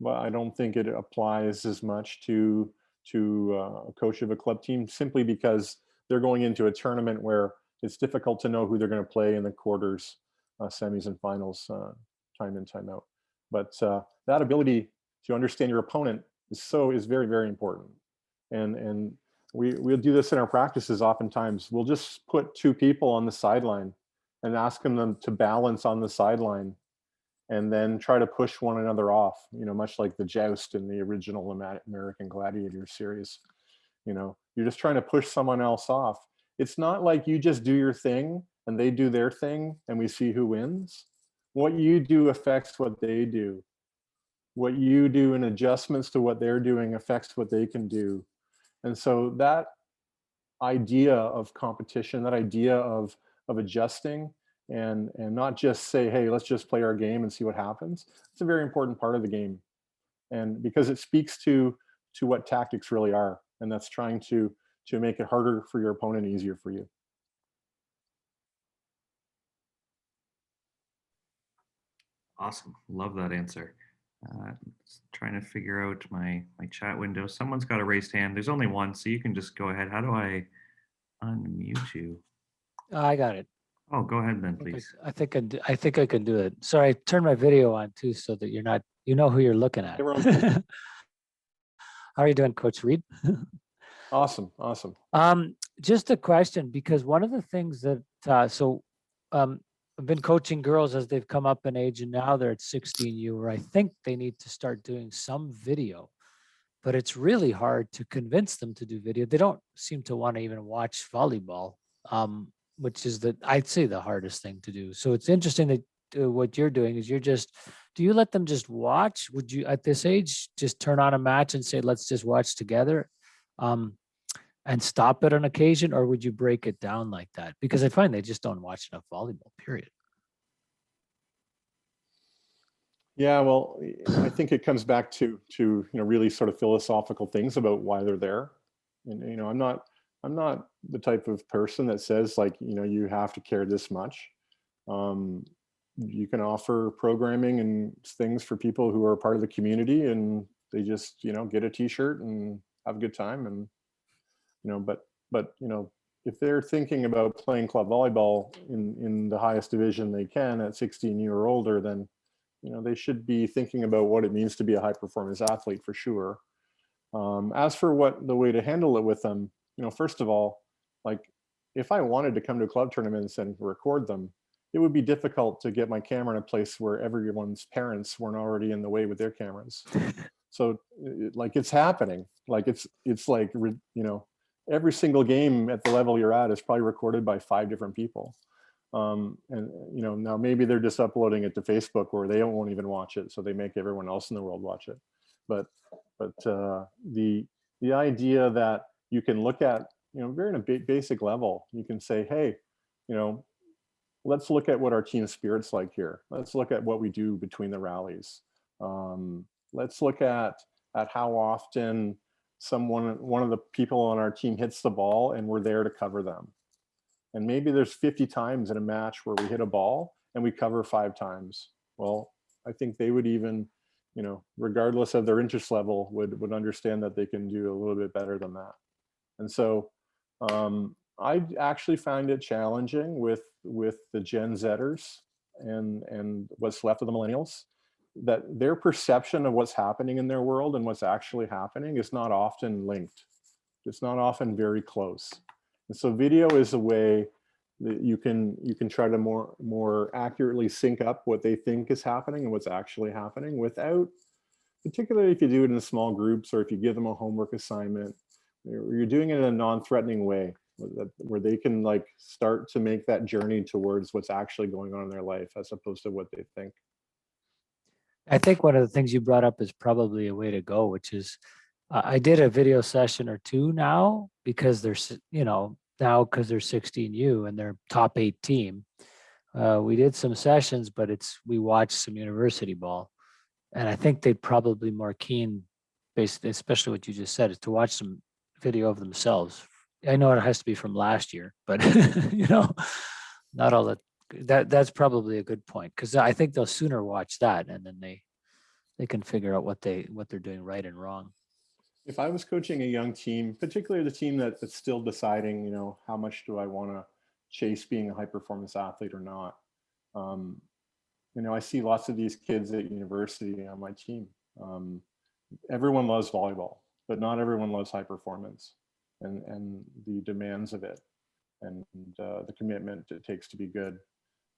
but I don't think it applies as much to a coach of a club team, simply because they're going into a tournament where it's difficult to know who they're going to play in the quarters, semis and finals, time in, time out. But that ability to understand your opponent is very, very important. And we'll do this in our practices oftentimes. We'll just put two people on the sideline and ask them to balance on the sideline, and then try to push one another off, much like the joust in the original American Gladiator series. You're just trying to push someone else off. It's not like you just do your thing and they do their thing and we see who wins. What you do affects what they do. What you do in adjustments to what they're doing affects what they can do. And so that idea of competition, that idea of adjusting, and not just say, hey, let's just play our game and see what happens, it's a very important part of the game. And because it speaks to what tactics really are, and that's trying to make it harder for your opponent, easier for you. Awesome. Love that answer. Trying to figure out my chat window. Someone's got a raised hand. There's only one, so you can just go ahead. How do I unmute you? I got it. Oh, go ahead then, please. I think I can do it. Sorry, I turned my video on too, so that you're not, who you're looking at. How are you doing, Coach Reid? Awesome. Just a question, because one of the things that I've been coaching girls as they've come up in age, and now they're at 16U, where I think they need to start doing some video, but it's really hard to convince them to do video. They don't seem to want to even watch volleyball, which is I'd say the hardest thing to do. So it's interesting that what you're doing is do you let them just watch? Would you at this age just turn on a match and say, let's just watch together? And stop it on occasion, or would you break it down like that? Because I find they just don't watch enough volleyball, period. Yeah, well, I think it comes back to really sort of philosophical things about why they're there. And I'm not the type of person that says, like, you have to care this much. You can offer programming and things for people who are part of the community, and they just get a t-shirt and have a good time. And but if they're thinking about playing club volleyball in the highest division they can at 16 or older, then they should be thinking about what it means to be a high performance athlete, for sure. As for what the way to handle it with them, first of all, like, if I wanted to come to club tournaments and record them, it would be difficult to get my camera in a place where everyone's parents weren't already in the way with their cameras. So like it's happening. Like it's like, you know, every single game at the level you're at is probably recorded by 5 different people. And you know, now maybe they're just uploading it to Facebook where they won't even watch it, so they make everyone else in the world watch it. But the idea that you can look at, you know, very in a basic level, you can say, hey, you know, let's look at what our team spirit's like here. Let's look at what we do between the rallies. Let's look at how often one of the people on our team hits the ball and we're there to cover them. And maybe there's 50 times in a match where we hit a ball and we cover 5 times. Well, I think they would even, you know, regardless of their interest level, would understand that they can do a little bit better than that. And so I actually find it challenging with the Gen Zers and what's left of the millennials, that their perception of what's happening in their world and what's actually happening is not often linked. It's not often very close. And so video is a way that you can try to more accurately sync up what they think is happening and what's actually happening, without, particularly if you do it in small groups or if you give them a homework assignment, you're doing it in a non-threatening way where they can like start to make that journey towards what's actually going on in their life as opposed to what they think. I think one of the things you brought up is probably a way to go, which is I did a video session or 2 now because there's, you know, now because they're 16U and they're top 8 team. We did some sessions, but we watched some university ball, and I think they'd probably more keen, basically, especially what you just said, is to watch some video of themselves. I know it has to be from last year, but you know, not all that's probably a good point, because I think they'll sooner watch that and then they can figure out what they're doing right and wrong. If I was coaching a young team, particularly the team that's still deciding, you know, how much do I want to chase being a high performance athlete or not, you know, I see lots of these kids at university on my team. Everyone loves volleyball, but not everyone loves high performance and the demands of it and the commitment it takes to be good.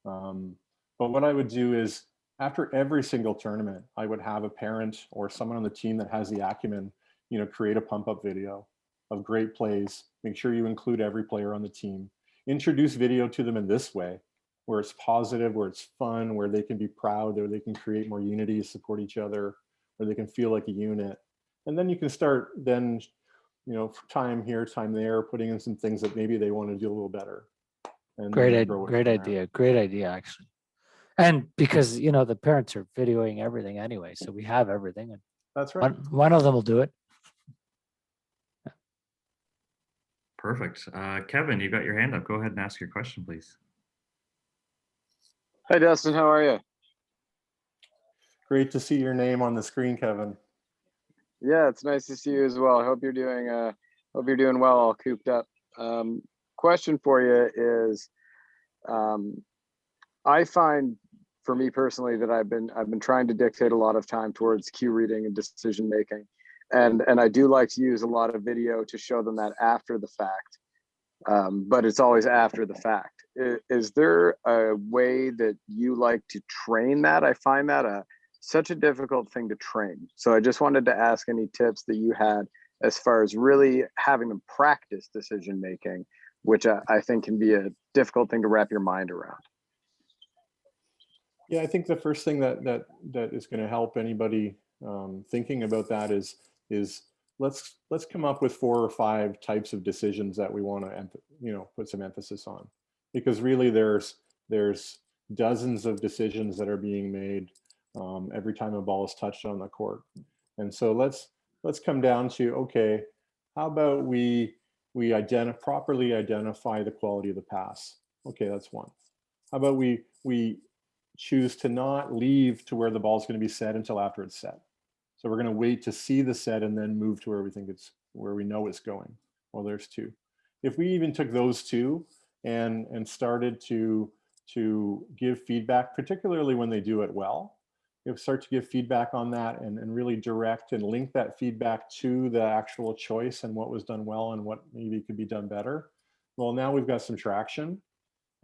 But what I would do is, after every single tournament, I would have a parent or someone on the team that has the acumen, you know, create a pump up video of great plays. Make sure you include every player on the team. Introduce video to them in this way, where it's positive, where it's fun, where they can be proud, where they can create more unity, support each other, where they can feel like a unit. And then you can start then, you know, time here, time there, putting in some things that maybe they want to do a little better. And Great idea, actually. And because, you know, the parents are videoing everything anyway, so we have everything, and that's right. One of them will do it. Perfect. Kevin, you got your hand up. Go ahead and ask your question, please. Hi, Dustin. How are you? Great to see your name on the screen, Kevin. Yeah, it's nice to see you as well. I hope you're doing well, all cooped up. Question for you is, I find, for me personally, that I've been trying to dictate a lot of time towards cue reading and decision making, and I do like to use a lot of video to show them that after the fact, but it's always after the fact. Is there a way that you like to train that? I find that such a difficult thing to train. So I just wanted to ask any tips that you had as far as really having them practice decision making, which I think can be a difficult thing to wrap your mind around. Yeah, I think the first thing that is going to help anybody thinking about that is let's come up with 4 or 5 types of decisions that we want to, you know, put some emphasis on, because really there's dozens of decisions that are being made every time a ball is touched on the court. And so let's come down to, okay, how about we properly identify the quality of the pass? Okay, that's one. How about we choose to not leave to where the ball is going to be set until after it's set? So we're going to wait to see the set and then move to where we know it's going. Well, there's 2. If we even took those 2 and started to give feedback, particularly when they do it well, if start to give feedback on that and really direct and link that feedback to the actual choice and what was done well and what maybe could be done better, well, now we've got some traction.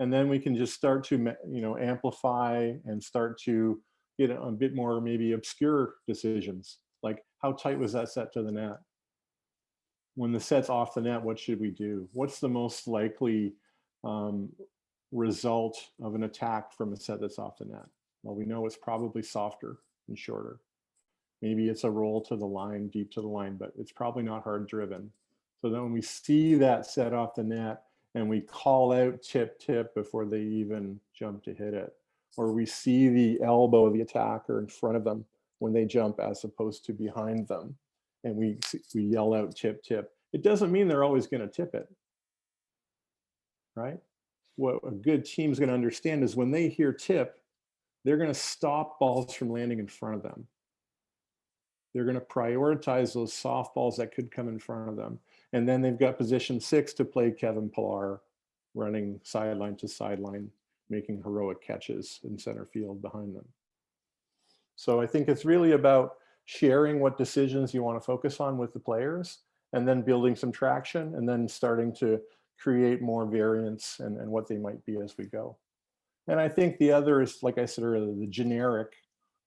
And then we can just start to, you know, amplify and start to get a bit more maybe obscure decisions, Like, how tight was that set to the net? When the set's off the net, what should we do? What's the most likely result of an attack from a set that's off the net? Well, we know it's probably softer and shorter. Maybe it's a roll to the line, deep to the line, but it's probably not hard driven. So then when we see that set off the net and we call out tip, tip before they even jump to hit it, or we see the elbow of the attacker in front of them when they jump as opposed to behind them, and we yell out tip, tip, it doesn't mean they're always going to tip it, right? What a good team is going to understand is when they hear tip, they're going to stop balls from landing in front of them. They're going to prioritize those soft balls that could come in front of them. And then they've got position 6 to play Kevin Pillar, running sideline to sideline, making heroic catches in center field behind them. So I think it's really about sharing what decisions you want to focus on with the players, and then building some traction, and then starting to create more variance and what they might be as we go. And I think the other is, like I said earlier, the generic,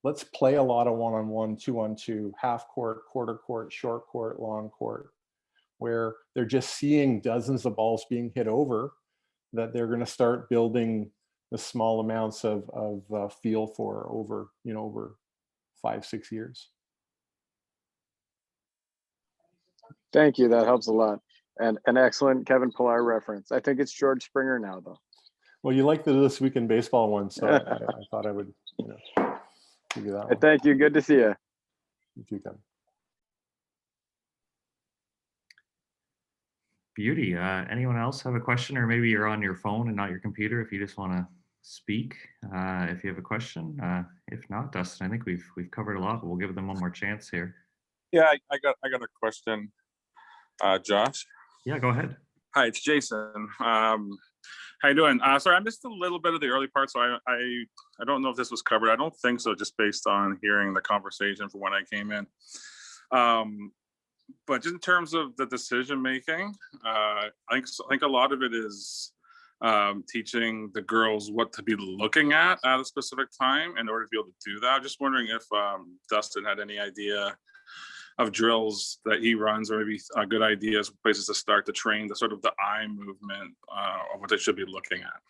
let's play a lot of one-on-one, two-on-two, half court, quarter court, short court, long court, where they're just seeing dozens of balls being hit over, that they're going to start building the small amounts of feel for over 5-6 years. Thank you. That helps a lot. And an excellent Kevin Pillar reference. I think it's George Springer now, though. Well, you like the This Week in Baseball one, so I thought I would, give you that one. Thank you. Good to see you. If you can. Beauty. Anyone else have a question, or maybe you're on your phone and not your computer if you just want to speak, if you have a question. If not, Dustin, I think we've covered a lot, but we'll give them one more chance here. Yeah, I got a question, Josh. Yeah, go ahead. Hi, it's Jason. How you doing? Sorry, I missed a little bit of the early part, so I don't know if this was covered. I don't think so, just based on hearing the conversation from when I came in. But just in terms of the decision making, I think a lot of it is teaching the girls what to be looking at a specific time in order to be able to do that. I'm just wondering if Dustin had any idea of drills that he runs, or maybe good ideas, places to start to train the sort of the eye movement of what they should be looking at.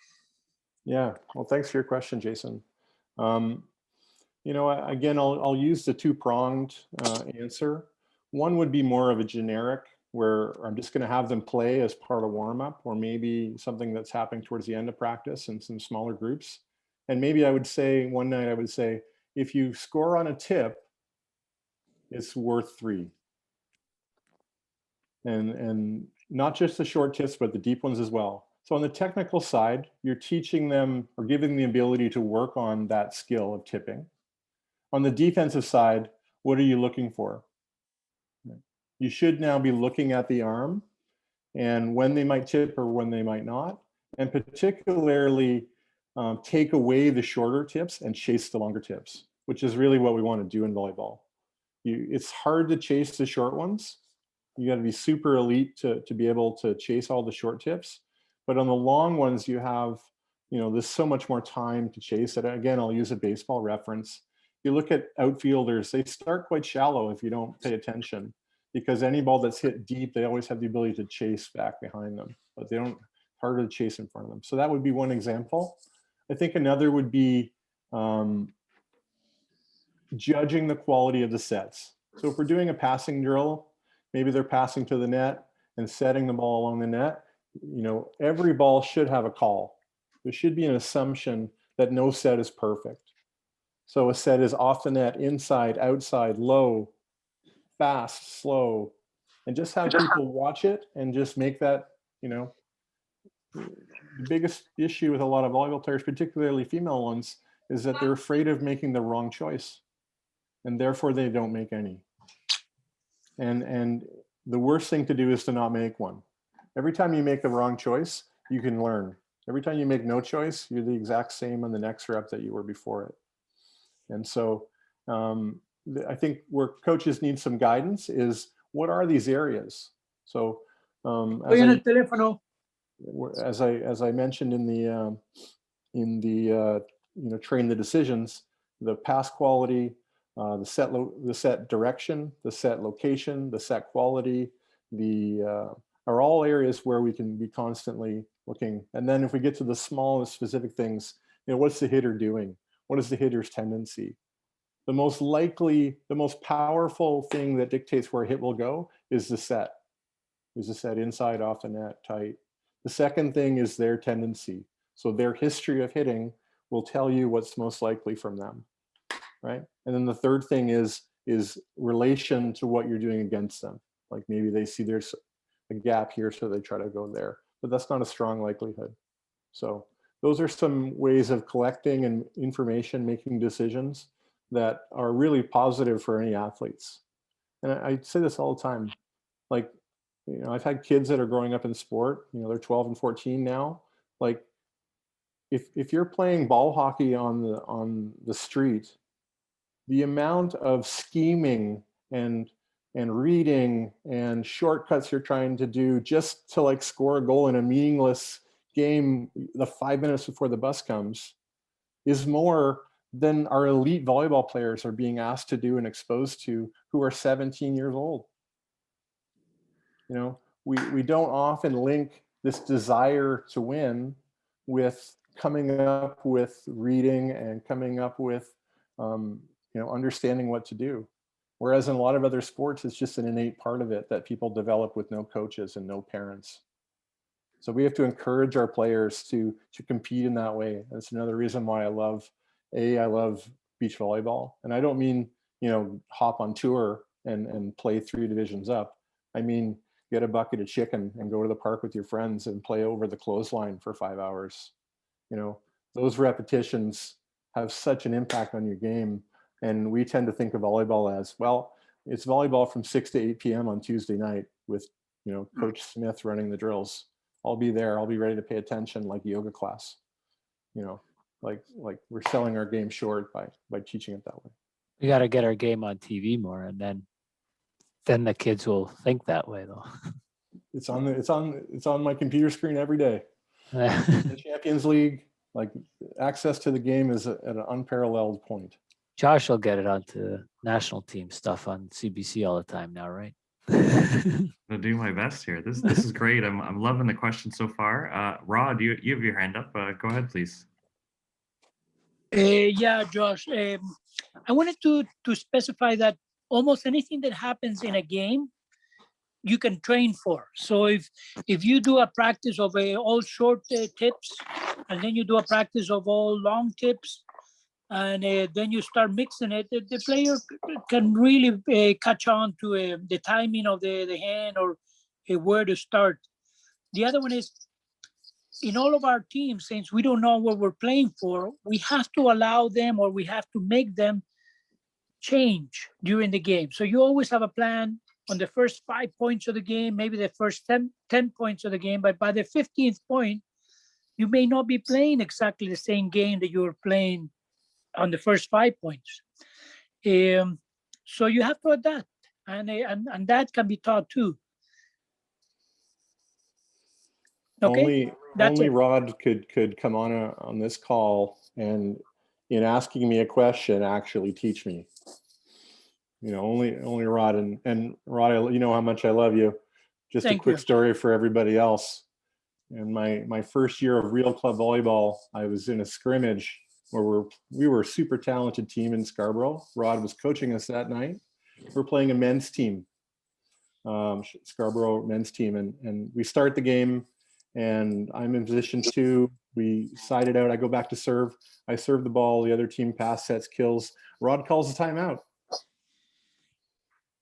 Yeah, well, thanks for your question, Jason. Again, I'll use the two-pronged answer. One would be more of a generic, where I'm just going to have them play as part of warm-up, or maybe something that's happening towards the end of practice in some smaller groups. And maybe I would say, one night I would say, if you score on a tip, it's worth 3. And not just the short tips, but the deep ones as well. So on the technical side, you're teaching them or giving them the ability to work on that skill of tipping. On the defensive side, what are you looking for? You should now be looking at the arm and when they might tip or when they might not, and particularly take away the shorter tips and chase the longer tips, which is really what we want to do in volleyball. It's hard to chase the short ones. You got to be super elite to be able to chase all the short tips. But on the long ones, you have, there's so much more time to chase it. Again, I'll use a baseball reference. You look at outfielders, they start quite shallow if you don't pay attention, because any ball that's hit deep, they always have the ability to chase back behind them, but they don't, harder to chase in front of them. So that would be one example. I think another would be judging the quality of the sets. So if we're doing a passing drill, maybe they're passing to the net and setting the ball along the net, every ball should have a call. There should be an assumption that no set is perfect. So a set is off the net, inside, outside, low, fast, slow, and just have people watch it and just make that, the biggest issue with a lot of volleyball players, particularly female ones, is that they're afraid of making the wrong choice, and therefore they don't make any. And the worst thing to do is to not make one. Every time you make the wrong choice, you can learn. Every time you make no choice, you're the exact same on the next rep that you were before it. And so I think where coaches need some guidance is, what are these areas? So as I mentioned in the train the decisions, the pass quality, the set direction, the set location, the set quality, are all areas where we can be constantly looking. And then if we get to the small and specific things, what's the hitter doing? What is the hitter's tendency? The most likely, the most powerful thing that dictates where a hit will go is the set. Is the set inside, off the net, tight? The second thing is their tendency. So their history of hitting will tell you what's most likely from them, right? And then the third thing is relation to what you're doing against them. Like maybe they see there's a gap here, so they try to go there, but that's not a strong likelihood. So those are some ways of collecting and information, making decisions that are really positive for any athletes. And I say this all the time, like, I've had kids that are growing up in sport, they're 12 and 14 now. Like, if you're playing ball hockey on the street, the amount of scheming and reading and shortcuts you're trying to do just to like score a goal in a meaningless game the 5 minutes before the bus comes is more than our elite volleyball players are being asked to do and exposed to, who are 17 years old. We don't often link this desire to win with coming up with reading and coming up with understanding what to do. Whereas in a lot of other sports, it's just an innate part of it that people develop with no coaches and no parents. So we have to encourage our players to compete in that way. That's another reason why I love beach volleyball. And I don't mean, hop on tour and play 3 divisions up. I mean, get a bucket of chicken and go to the park with your friends and play over the clothesline for 5 hours. Those repetitions have such an impact on your game. And we tend to think of volleyball as, well, it's volleyball from 6 to 8 p.m. on Tuesday night with, Coach Smith running the drills. I'll be there. I'll be ready to pay attention like yoga class. Like we're selling our game short by teaching it that way. We got to get our game on TV more, and then the kids will think that way, though. It's on my computer screen every day. The Champions League, like, access to the game is at an unparalleled point. Josh will get it onto national team stuff on CBC all the time now, right? I'll do my best here. This is great. I'm loving the question so far. Rod, you have your hand up. Go ahead, please. Yeah, Josh. I wanted to specify that almost anything that happens in a game, you can train for. So if you do a practice of all short tips, and then you do a practice of all long tips, and then you start mixing it, the player can really catch on to the timing of the hand or where to start. The other one is, in all of our teams, since we don't know what we're playing for, we have to allow them, or we have to make them change during the game. So you always have a plan on the first 5 points of the game, maybe the first 10 points of the game, but by the 15th point, you may not be playing exactly the same game that you were playing on the first 5 points. So you have to adapt, and that can be taught too. Okay, only Rod could come on this call and, in asking me a question, actually teach me. Only Rod, and Rod, you know how much I love you. Just a quick story for everybody else. In my first year of real club volleyball, I was in a scrimmage where we were a super talented team in Scarborough. Rod was coaching us that night. We're playing a men's team, Scarborough men's team, and we start the game, and I'm in position 2. We side it out. I go back to serve. I serve the ball. The other team pass, sets, kills. Rod calls the timeout.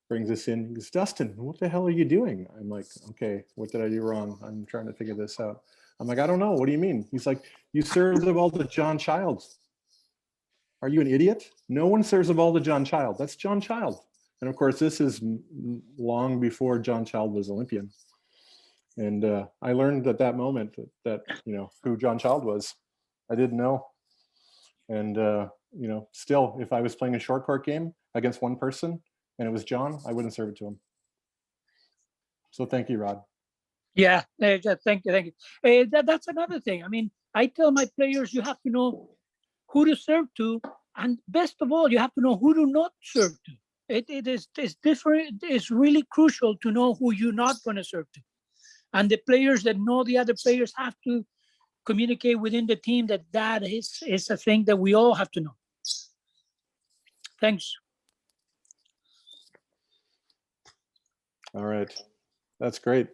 Brings us in. He goes, "Dustin, what the hell are you doing?" I'm like, "Okay, what did I do wrong? I'm trying to figure this out." I'm like, "I don't know. What do you mean?" He's like, "You served the ball to John Childs. Are you an idiot? No one serves the ball to John Child. That's John Child." And of course, this is long before John Child was Olympian. And I learned at that moment that who John Child was. I didn't know. And still, if I was playing a short court game against one person and it was John, I wouldn't serve it to him. So thank you, Rod. Yeah, thank you. That's another thing. I mean, I tell my players, you have to know who to serve to And best of all, you have to know who to not serve to. It's different. It's really crucial to know who you're not going to serve to. And the players that know the other players have to communicate within the team that is a thing that we all have to know. Thanks. All right, that's great.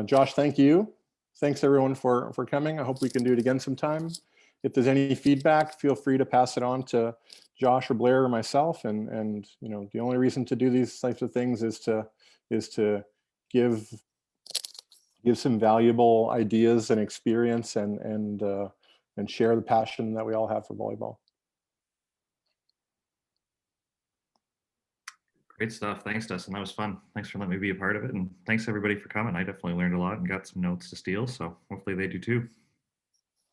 Josh, thank you. Thanks everyone for coming. I hope we can do it again sometime. If there's any feedback, feel free to pass it on to Josh or Blair or myself. And you know, the only reason to do these types of things is to give some valuable ideas and experience and share the passion that we all have for volleyball. Great stuff. Thanks, Dustin. That was fun. Thanks for letting me be a part of it. And thanks everybody for coming. I definitely learned a lot and got some notes to steal. So hopefully they do too.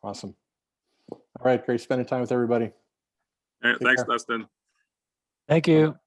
Awesome. All right, great spending time with everybody. All right, thanks, Dustin. Thank you.